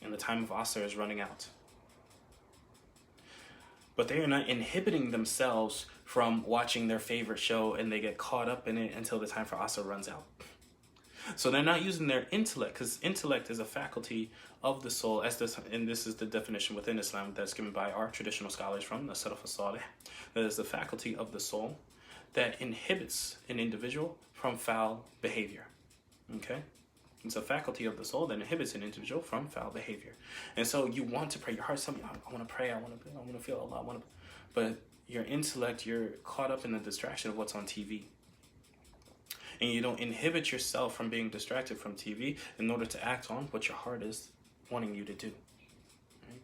And the time of Asr is running out. But they are not inhibiting themselves from watching their favorite show, and they get caught up in it until the time for Asr runs out. So they're not using their intellect, because intellect is a faculty of the soul, and this is the definition within Islam that's given by our traditional scholars from the Saleh, that is the faculty of the soul that inhibits an individual from foul behavior. Okay? It's a faculty of the soul that inhibits an individual from foul behavior. And so you want to pray. Your heart's telling you, I want to pray. I want to feel Allah. But your intellect, you're caught up in the distraction of what's on TV. And you don't inhibit yourself from being distracted from TV in order to act on what your heart is wanting you to do. Right?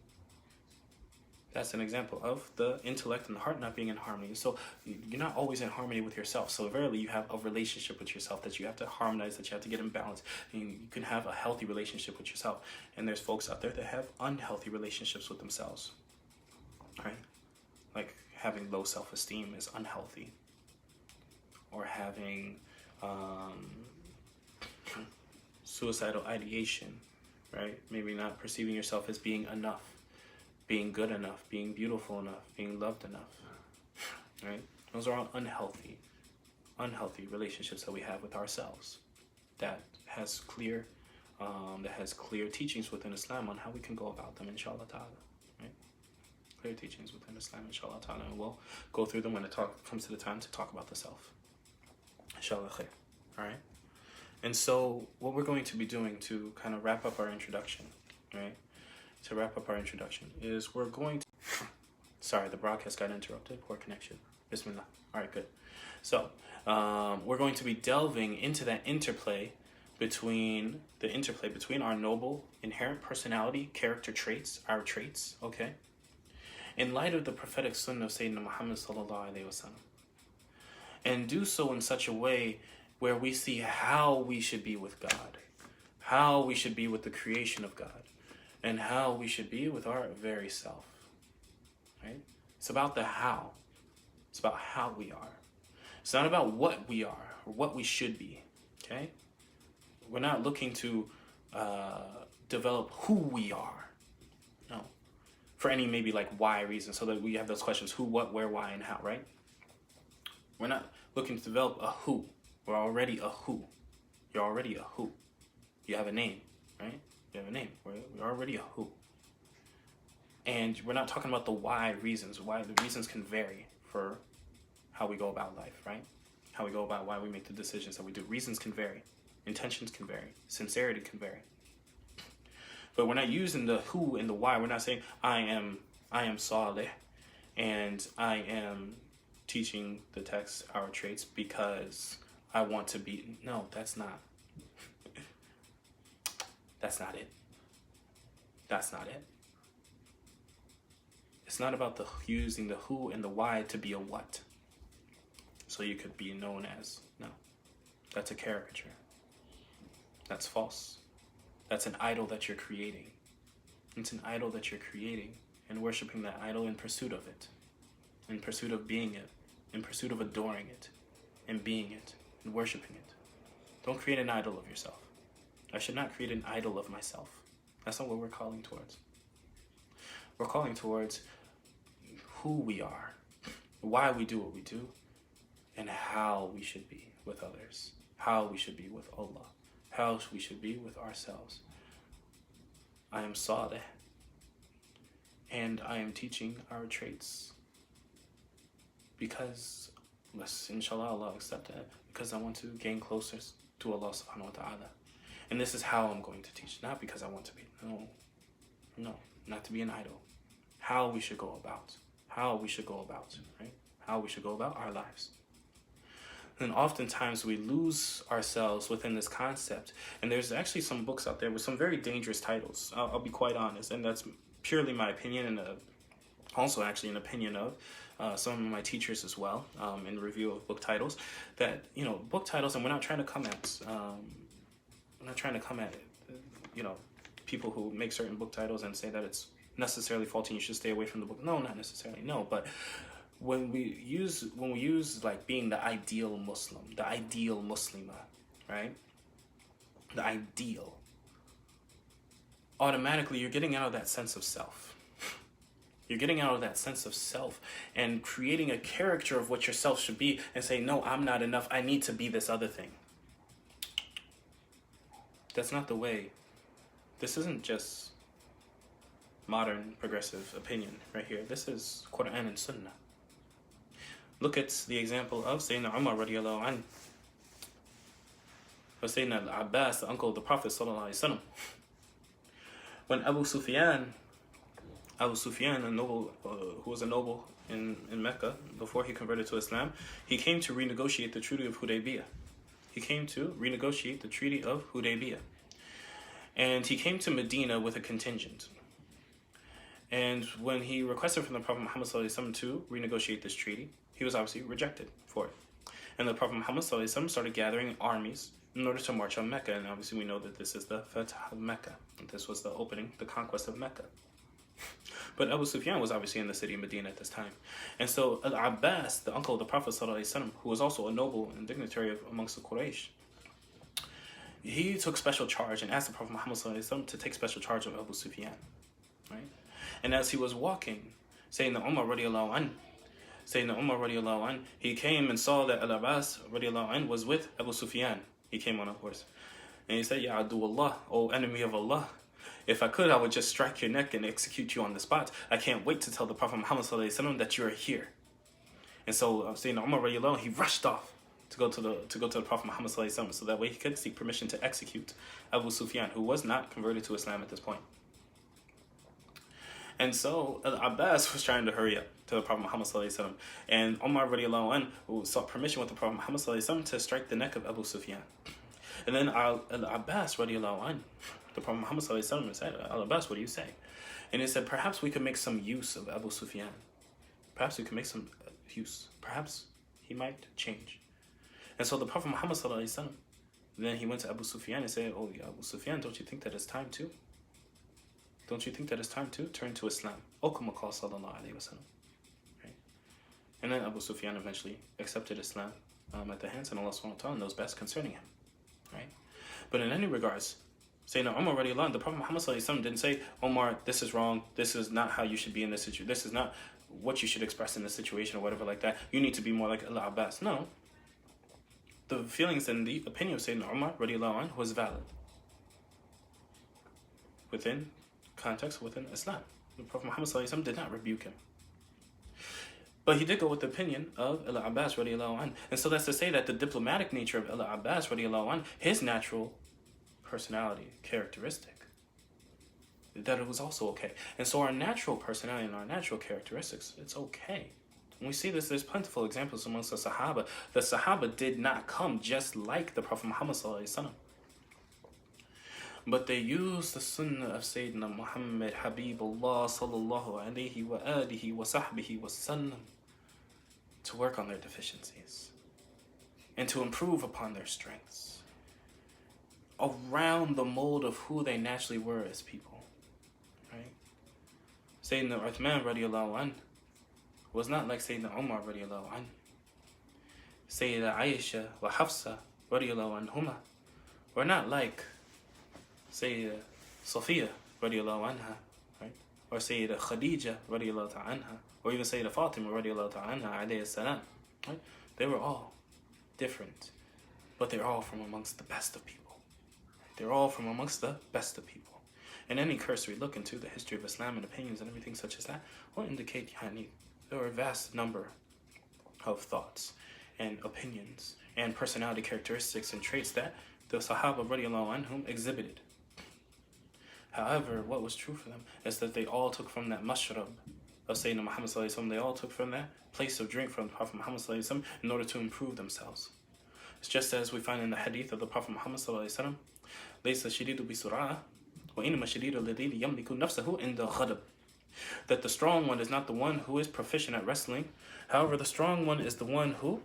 That's an example of the intellect and the heart not being in harmony. So you're not always in harmony with yourself. So verily, you have a relationship with yourself that you have to harmonize, that you have to get in balance. And you can have a healthy relationship with yourself. And there's folks out there that have unhealthy relationships with themselves. Right? Like having low self-esteem is unhealthy. Or having suicidal ideation, right? Maybe not perceiving yourself as being enough, being good enough, being beautiful enough, being loved enough, right? Those are all unhealthy relationships that we have with ourselves. That has clear teachings within Islam on how we can go about them, inshallah ta'ala, right? Clear teachings within Islam, inshallah ta'ala, and we'll go through them when it comes to the time to talk about the self. Inshallah khair. All right. And so what we're going to be doing to kind of wrap up our introduction, right? To wrap up our introduction is we're going to... Sorry, the broadcast got interrupted. Poor connection. Bismillah. All right, good. So we're going to be delving into that interplay between our noble inherent personality, character traits, our traits, okay? In light of the prophetic sunnah of Sayyidina Muhammad sallallahu alaihi wasallam. And do so in such a way where we see how we should be with God, how we should be with the creation of God, and how we should be with our very self, right? It's about the how. It's about how we are. It's not about what we are or what we should be, okay? We're not looking to develop who we are, no, for any maybe like why reason, so that we have those questions, who, what, where, why, and how, right? We're not looking to develop a who. We're already a who. You're already a who. You have a name, right? You have a name. We're already a who. And we're not talking about the why reasons. Why the reasons can vary for how we go about life, right? How we go about why we make the decisions that we do. Reasons can vary. Intentions can vary. Sincerity can vary. But we're not using the who and the why. We're not saying I am Saleh and I am teaching the text our traits because I want to be. No, that's not. That's not it. That's not it. It's not about using the who and the why to be a what. So you could be known as. No. That's a caricature. That's false. That's an idol that you're creating. It's an idol that you're creating and worshiping that idol in pursuit of it. In pursuit of being it. In pursuit of adoring it. And being it. And worshiping it. Don't create an idol of yourself. I should not create an idol of myself. That's not what we're calling towards. We're calling towards who we are, why we do what we do, and how we should be with others, how we should be with Allah, how we should be with ourselves. I am Saleh, and I am teaching our traits because, inshallah, Allah accept it, because I want to gain closer to Allah subhanahu wa ta'ala. And this is how I'm going to teach, not because I want to be, no, not to be an idol. How we should go about, right? How we should go about our lives. And oftentimes we lose ourselves within this concept. And there's actually some books out there with some very dangerous titles. I'll be quite honest. And that's purely my opinion, and also actually an opinion of some of my teachers as well, in review of book titles. That, book titles, and we're not trying to come at people who make certain book titles and say that it's necessarily faulty and you should stay away from the book. No, not necessarily. No, but when we use like being the ideal Muslim, the ideal Muslimah, right? The ideal. Automatically, you're getting out of that sense of self. You're getting out of that sense of self and creating a character of what your self should be and say, no, I'm not enough. I need to be this other thing. That's not the way. This isn't just modern progressive opinion right here. This is Quran and Sunnah. Look at the example of Sayyidina Umar radiallahu anhu. Or Sayyidina Abbas, the uncle of the Prophet sallallahu alaihi wasallam. When Abu Sufyan, a noble, who was a noble in Mecca, before he converted to Islam, he came to renegotiate the Treaty of Hudaybiyah. He came to renegotiate the Treaty of Hudaybiyah. And he came to Medina with a contingent. And when he requested from the Prophet Muhammad ﷺ to renegotiate this treaty, he was obviously rejected for it. And the Prophet Muhammad ﷺ started gathering armies in order to march on Mecca. And obviously we know that this is the Fatah of Mecca. This was the opening, the conquest of Mecca. But Abu Sufyan was obviously in the city of Medina at this time. And so Al-Abbas, the uncle of the Prophet ﷺ, who was also a noble and dignitary amongst the Quraysh, he took special charge and asked the Prophet Muhammad ﷺ to take special charge of Abu Sufyan. Right? And as he was walking, Sayyidina Umar radiallahu anh, he came and saw that Al-Abbas radiallahu anh was with Abu Sufyan. He came on a horse. And he said, Ya Aduwallah, O enemy of Allah, if I could, I would just strike your neck and execute you on the spot. I can't wait to tell the Prophet Muhammad ﷺ that you are here. And so Sayyidina Umar radiallahu anh, he rushed off to go to the Prophet Muhammad ﷺ, so that way he could seek permission to execute Abu Sufyan, who was not converted to Islam at this point. And so Abbas was trying to hurry up to the Prophet Muhammad ﷺ, and Umar radiallahu anh sought permission with the Prophet Muhammad ﷺ to strike the neck of Abu Sufyan. And then Abbas radiallahu anh, the Prophet Muhammad ﷺ said, Al-Abbas, what do you say? And he said, perhaps we could make some use of Abu Sufyan. Perhaps we could make some use. Perhaps he might change. And so the Prophet Muhammad ﷺ, then he went to Abu Sufyan and said, oh, yeah, Abu Sufyan, don't you think that it's time to? Don't you think that it's time to turn to Islam? Right? And then Abu Sufyan eventually accepted Islam at the hands of Allah subhanahu wa ta'ala knows best concerning him. Right? But in any regards, Sayyidina Umar radiallahu anh, the Prophet Muhammad ﷺ didn't say, Umar, this is wrong, this is not how you should be in this situation, this is not what you should express in this situation or whatever like that, you need to be more like Al-Abbas. No. The feelings and the opinion of Sayyidina Umar radiallahu anh was valid. Within context, within Islam. The Prophet Muhammad ﷺ did not rebuke him. But he did go with the opinion of Al-Abbas radiallahu anh. And so that's to say that the diplomatic nature of Al-Abbas radiallahu anh, his natural personality, characteristic, that it was also okay. And so our natural personality and our natural characteristics, it's okay. And we see this, there's plentiful examples amongst the Sahaba. The Sahaba did not come just like the Prophet Muhammad ﷺ. But they used the sunnah of Sayyidina Muhammad, Habib Umar sallallahu alayhi wa alihi wa sahbihi wa sallam, to work on their deficiencies and to improve upon their strengths around the mold of who they naturally were as people. Right? Sayyidina Uthman radiallahu anh was not like Sayyidina Umar radiallahu anh. Sayyidina Aisha wa Hafsa radiallahu anhuma were not like Sayyida Sophia radiallahu anha, right? Or Sayyida Khadija radiallahu anha, or even Sayyida Fatima radiallahu anha alayhi salam, right? They were all different, but they're all from amongst the best of people. They're all from amongst the best of people. And any cursory look into the history of Islam and opinions and everything such as that will indicate there are a vast number of thoughts and opinions and personality characteristics and traits that the Sahaba radiallahu anhum exhibited. However, what was true for them is that they all took from that mashrab of Sayyidina Muhammad sallallahu alaihi wasallam. They all took from that place of drink from the Prophet Muhammad sallallahu alaihi wasallam in order to improve themselves. It's just as we find in the hadith of the Prophet Muhammad sallallahu alaihi wasallam, ليس الشديد بسرعة وإنما الشديد الذي يملك نفسه عند الغضب. That the strong one is not the one who is proficient at wrestling. However, the strong one is the one who,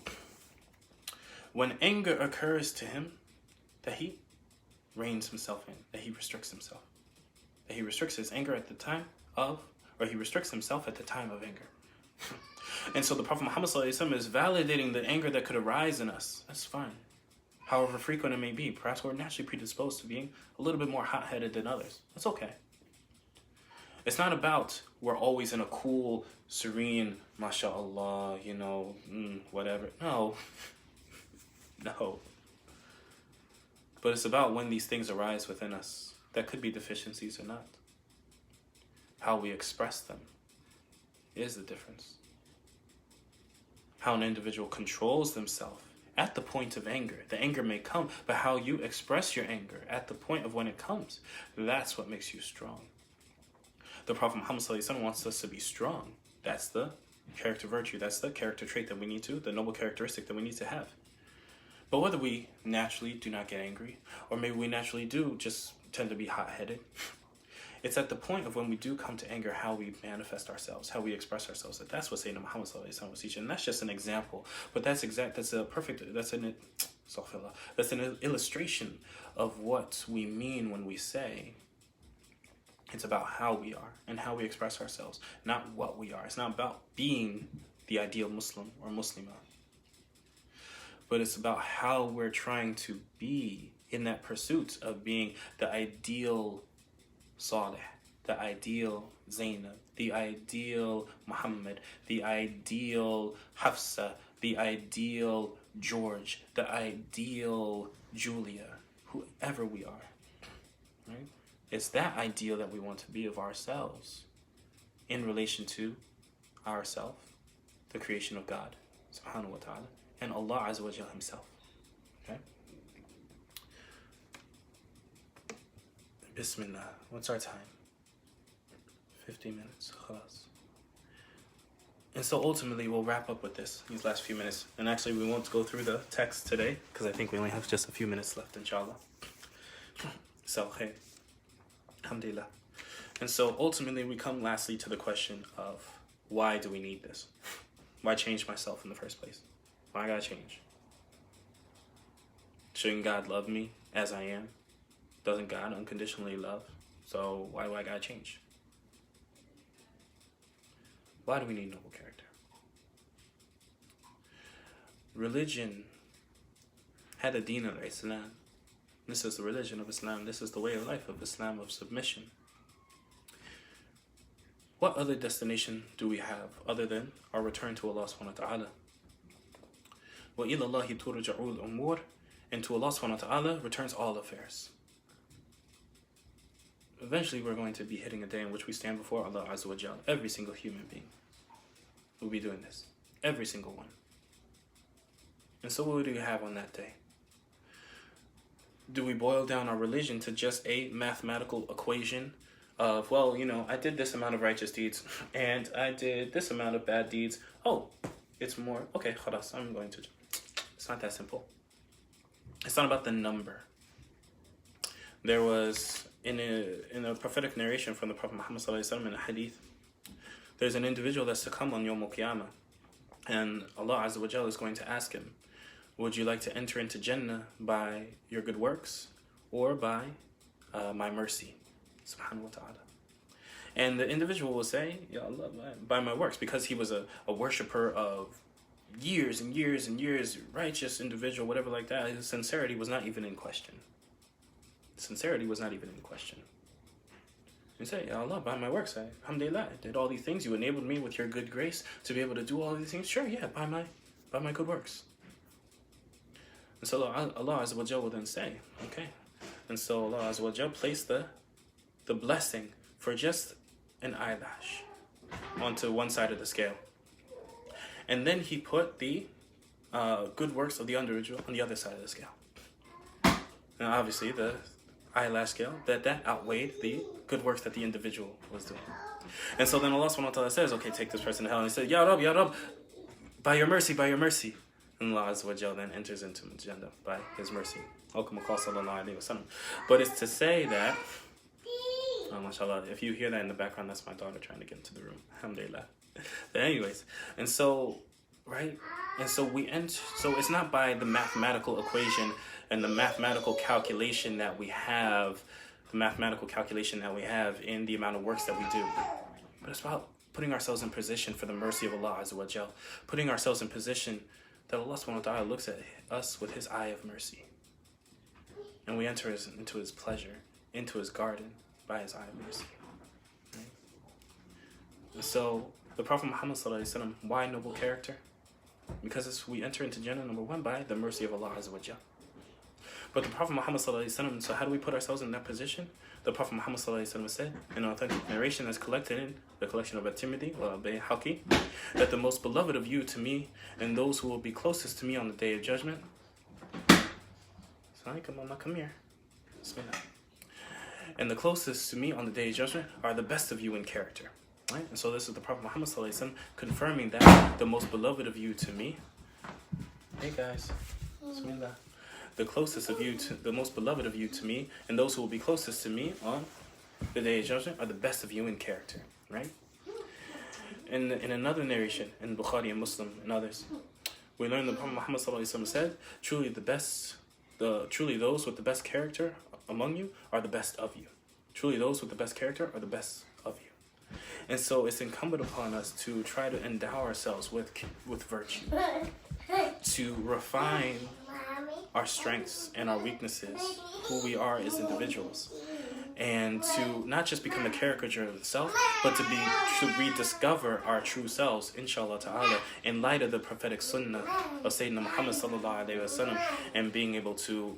when anger occurs to him, that he reins himself in, that he restricts himself. That he restricts his anger at the time of, or he restricts himself at the time of anger. And so the Prophet Muhammad ﷺ is validating the anger that could arise in us. That's fine. However frequent it may be, perhaps we're naturally predisposed to being a little bit more hot-headed than others. That's okay. It's not about we're always in a cool, serene, mashallah, whatever. No. No. But it's about when these things arise within us. That could be deficiencies or not. How we express them is the difference. How an individual controls themselves at the point of anger. The anger may come, but how you express your anger at the point of when it comes, that's what makes you strong. The Prophet Muhammad ﷺ wants us to be strong. That's the Character virtue, that's the character trait that we need to, the noble characteristic that we need to have. But whether we naturally do not get angry, or maybe we naturally do just tend to be hot-headed, it's at the point of when we do come to anger how we manifest ourselves, how we express ourselves. That's what Sayyidina Muhammad was teaching. And that's just an example. But that's an illustration of what we mean when we say it's about how we are and how we express ourselves, not what we are. It's not about being the ideal Muslim or Muslimah, but it's about how we're trying to be in that pursuit of being the ideal Saleh, the ideal Zainab, the ideal Muhammad, the ideal Hafsa, the ideal George, the ideal Julia, whoever we are, right? It's that ideal that we want to be of ourselves in relation to ourself, the creation of God, subhanahu wa ta'ala, and Allah Azza wa Jal himself, okay? Bismillah. What's our time? 15 minutes. Khalas. And so ultimately we'll wrap up with these last few minutes. And actually we won't go through the text today because I think we only have just a few minutes left, inshallah. So, hey. Alhamdulillah. And so ultimately we come lastly to the question of why do we need this? Why change myself in the first place? Why I gotta change? Shouldn't God love me as I am? Doesn't God unconditionally love? So why do I gotta change? Why do we need noble character? Religion had a deen of Islam. This is the religion of Islam. This is the way of life of Islam, of submission. What other destination do we have other than our return to Allah subhanahu wa ta'ala? وَإِلَى اللَّهِ تُرْجَعُ الْأُمُورِ, and to Allah subhanahu wa ta'ala returns all affairs. Eventually we're going to be hitting a day in which we stand before Allah Azza wa Jal. Every single human being will be doing this. Every single one. And so what do we have on that day? Do we boil down our religion to just a mathematical equation of, well, you know, I did this amount of righteous deeds and I did this amount of bad deeds. Oh, it's more. Okay, khalas, I'm going to. It's not that simple. It's not about the number. There was, in a prophetic narration from the Prophet Muhammad ﷺ in a hadith, there's an individual that's to come on Yawm al-Qiyamah, and Allah Azza wa Jal is going to ask him, would you like to enter into Jannah by your good works or by my mercy? Subhanahu wa ta'ala. And the individual will say, Ya Allah, by my works, because he was a worshipper of years and years and years, righteous individual, whatever like that. His sincerity was not even in question. Sincerity was not even in question. You say, Ya Allah, by my works, alhamdulillah, I did all these things. You enabled me with your good grace to be able to do all these things. Sure, yeah, by my good works. And so Allah Azza wa Jal will then say, okay. And so Allah Azza wa Jal placed the blessing for just an eyelash onto one side of the scale. And then he put the good works of the individual on the other side of the scale. Now obviously the eyelash scale, that outweighed the good works that the individual was doing. And so then Allah subhanahu wa ta'ala says, okay, take this person to hell. And he says, Ya Rab, by your mercy, by your mercy. And Allah Azza wa Jal then enters into Jannah by his mercy. But it's to say that, oh, mashallah, if you hear that in the background, that's my daughter trying to get into the room. Alhamdulillah. But anyways, and so, right? And so so it's not by the mathematical equation and the mathematical calculation that we have, in the amount of works that we do. But it's about putting ourselves in position for the mercy of Allah Azza wa Jal. Putting ourselves in position that Allah subhanahu wa ta'ala looks at us with his eye of mercy. And we enter into his pleasure, into his garden by his eye of mercy. Right? And so the Prophet Muhammad ﷺ, why noble character? Because we enter into Jannah, number one, by the mercy of Allah Azza wa Jal. But the Prophet Muhammad ﷺ, so how do we put ourselves in that position? The Prophet Muhammad ﷺ said, in an authentic narration that's collected in the collection of At-Tirmidhi, Bayhaqi, that the most beloved of you to me and those who will be closest to me on the day of judgment. Come here. And the closest to me on the day of judgment are the best of you in character. Right? And so this is the Prophet Muhammad sallallahu alaihi wasallam confirming that the most beloved of you to me, hey guys, bismillah, the closest of you to, the most beloved of you to me, and those who will be closest to me on the day of judgment are the best of you in character, right? In another narration, in Bukhari and Muslim and others, we learn that Prophet Muhammad sallallahu alaihi wasallam said, truly those with the best character among you are the best of you. Truly those with the best character are the best of you. And so it's incumbent upon us to try to endow ourselves with virtue, to refine our strengths and our weaknesses, who we are as individuals, and to not just become a caricature of the self, but to rediscover our true selves, inshallah ta'ala, in light of the prophetic sunnah of Sayyidina Muhammad sallallahu alayhi wa sallam, and being able to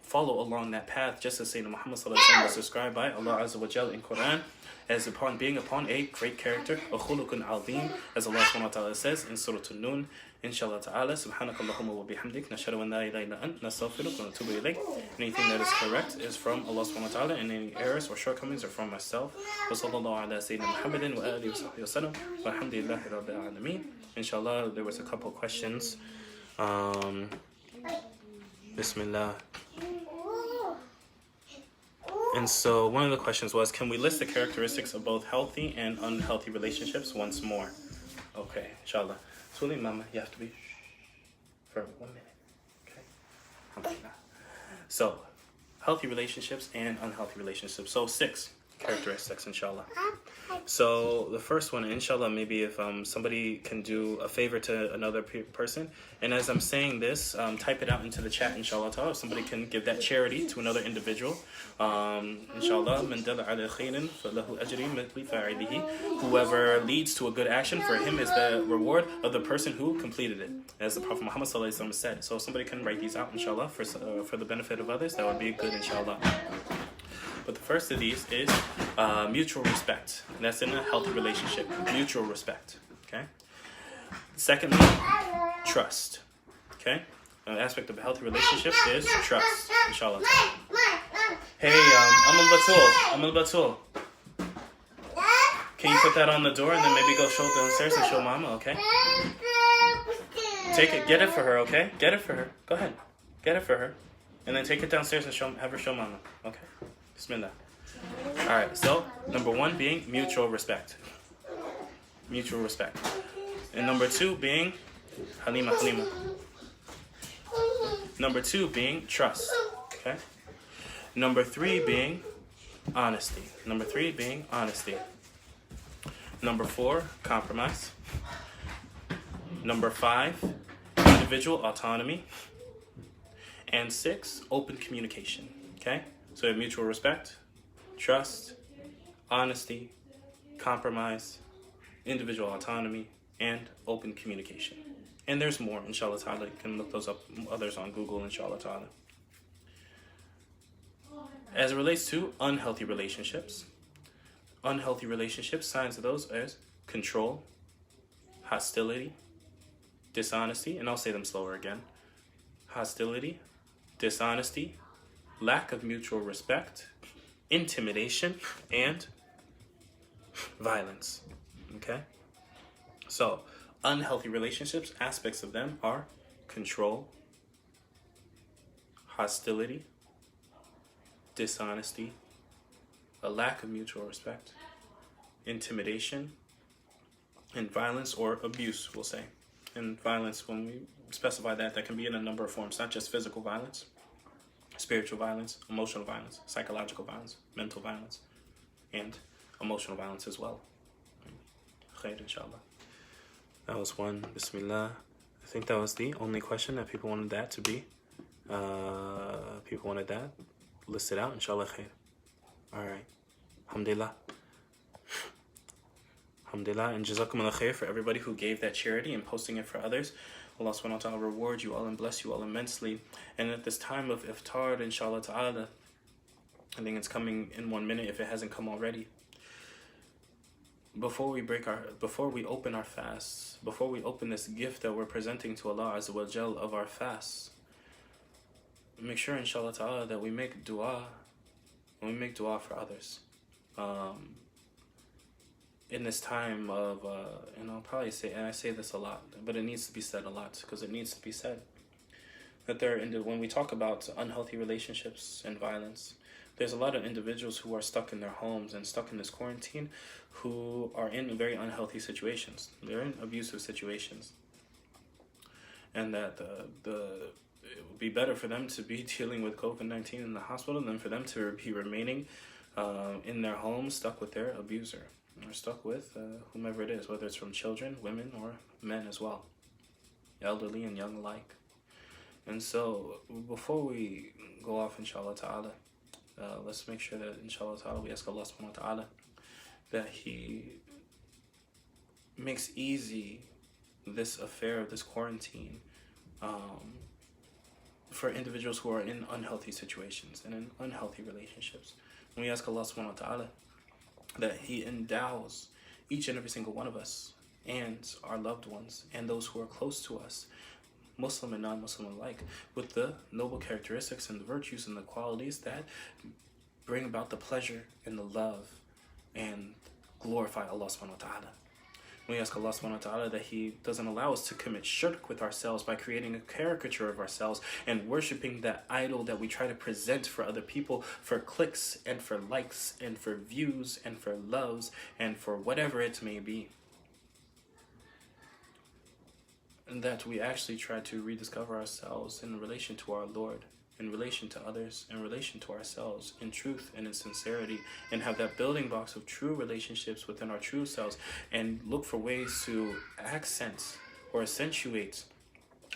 follow along that path, just as Sayyidina Muhammad sallallahu alayhi wa sallam was described by Allah Azza wa Jal in Quran, as being upon a great character, a khuluqun azim, as Allah subhanahu wa ta'ala says in Surah An-Nun, inshallah ta'ala, subhanakallahumma wa bihamdik, nashhadu an la ilaha illa ant, nastaghfiruka wa natubu ilayk. Anything that is correct is from Allah subhanahu wa ta'ala, and any errors or shortcomings are from myself. Wa sallallahu ala sayyidina Muhammadin wa alihi wa sahbihi wa sallam, wa alhamdulillahi rabbil alameen. Inshallah, there was a couple questions. Bismillah. And so one of the questions was, can we list the characteristics of both healthy and unhealthy relationships once more? Okay, inshallah. Suli, mama, you have to be for 1 minute. Okay? Alhamdulillah. So, healthy relationships and unhealthy relationships. So 6 characteristics, inshallah. So the first one, inshallah, maybe if somebody can do a favor to another person, and as I'm saying this, type it out into the chat, inshallah ta'ala. If somebody can give that charity to another individual, inshallah, man dalla ala khairin falahu ajri mithli fa'ilihi. Whoever leads to a good action, for him is the reward of the person who completed it, as the Prophet Muhammad sallallahu alaihi wasallam said. So if somebody can write these out, inshallah, for the benefit of others, that would be good, inshallah. But the first of these is mutual respect. And that's in a healthy relationship. Mutual respect. Okay? Secondly, trust. Okay? An aspect of a healthy relationship is trust. Inshallah. Hey, I'm Batul. Can you put that on the door and then maybe go show downstairs and show Mama, okay? Take it, get it for her, okay? Get it for her. Go ahead. Get it for her. And then take it downstairs and have her show Mama, okay? Bismillah. Alright, so number 1 being mutual respect. Mutual respect. And number 2 being Halima. Number 2 being trust. Okay? Number 3 being honesty. Number 4, compromise. Number 5, individual autonomy. And 6, open communication. Okay? So we have mutual respect, trust, honesty, compromise, individual autonomy, and open communication. And there's more, inshallah ta'ala. You can look those up, others on Google, inshallah ta'ala. As it relates to unhealthy relationships, signs of those as control, hostility, dishonesty, and I'll say them slower again. Hostility, dishonesty, lack of mutual respect, intimidation, and violence. Okay? So, unhealthy relationships, aspects of them are control, hostility, dishonesty, a lack of mutual respect, intimidation, and violence or abuse, we'll say. And violence, when we specify that can be in a number of forms, not just physical violence, spiritual violence, emotional violence, psychological violence, mental violence, and emotional violence as well. Khair, inshallah. That was one. Bismillah. I think that was the only question that people wanted that to be. People wanted that listed out. Inshallah khair. Alright. Alhamdulillah. Alhamdulillah. And jazakumullah khair for everybody who gave that charity and posting it for others. Allah subhanahu wa ta'ala reward you all and bless you all immensely. And at this time of iftar, inshallah ta'ala, I think it's coming in 1 minute if it hasn't come already. Before we open our fasts, before we open this gift that we're presenting to Allah Azza wa Jal of our fasts, make sure inshallah ta'ala that we make dua, when we make dua for others. in this time of, and I'll probably say, and I say this a lot, but it needs to be said a lot because it needs to be said, that when we talk about unhealthy relationships and violence, there's a lot of individuals who are stuck in their homes and stuck in this quarantine who are in very unhealthy situations. They're in abusive situations. And that it would be better for them to be dealing with COVID-19 in the hospital than for them to be remaining in their homes, stuck with their abuser, or stuck with whomever it is, whether it's from children, women, or men as well, elderly and young alike. And so before we go off, inshallah ta'ala, let's make sure that, inshallah ta'ala, we ask Allah subhanahu wa ta'ala that He makes easy this affair of this quarantine for individuals who are in unhealthy situations and in unhealthy relationships. And we ask Allah subhanahu wa ta'ala that He endows each and every single one of us and our loved ones and those who are close to us, Muslim and non-Muslim alike, with the noble characteristics and the virtues and the qualities that bring about the pleasure and the love and glorify Allah subhanahu wa ta'ala. We ask Allah subhanahu wa ta'ala that He doesn't allow us to commit shirk with ourselves by creating a caricature of ourselves and worshiping that idol that we try to present for other people for clicks and for likes and for views and for loves and for whatever it may be. And that we actually try to rediscover ourselves in relation to our Lord, in relation to others, in relation to ourselves, in truth and in sincerity, and have that building blocks of true relationships within our true selves, and look for ways to accent or accentuate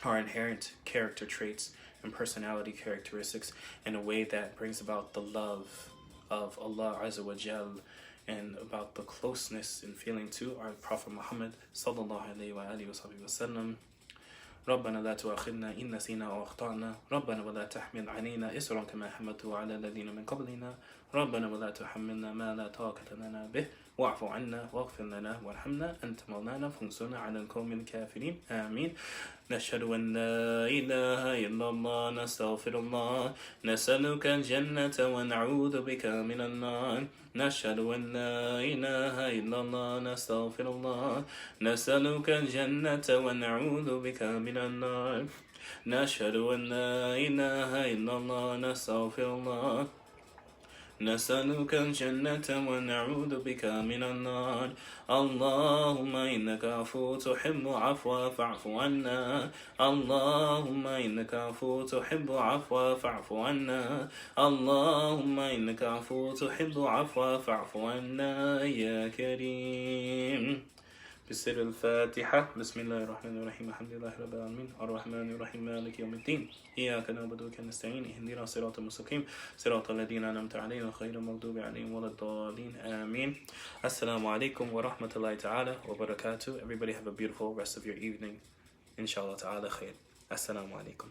our inherent character traits and personality characteristics in a way that brings about the love of Allah Azza wa Jal, and about the closeness and feeling to our Prophet Muhammad sallallahu alayhi wa alihi wa sallam. ربنا لا تؤاخذنا إن نسينا أو أخطأنا ربنا ولا تحمل علينا إصرا كما حملته على الذين من قبلنا ربنا ولا تحملنا ما لا طاقة لنا به واعف عنا واغفر لنا وارحمنا أنت مولانا فانصرنا على القوم الكافرين آمين. نشهد أن لا إله إلا الله نستغفر الله نسألك الجنة ونعوذ بك من النار نشهد أن لا إله إلا الله نستغفر الله نسألك الجنة ونعوذ بك من النار نشهد أن لا إله إلا الله نستغفر الله نسألك الجنة ونعوذ بك من النار اللهم إنك عفو تحب عفوا فاعف عنا اللهم إنك عفو تحب عفوا فاعف عنا اللهم إنك عفو تحب عفوا فاعف عنا يا كريم. بسر الفاتحة. بسم الله الرحمن الرحيم الحمد لله رب العالمين الرحمن الرحيم مالك يوم الدين إياك نعبد وإياك نستعين اهدنا الصراط المستقيم صراط الذين أنعمت عليهم غير المغضوب عليهم ولا الضالين آمين. Assalamu alaikum wa rahmatullahi ta'ala wa barakatuh. Everybody have a beautiful rest of your evening. Inshallah ta'ala khair. Assalamu alaikum.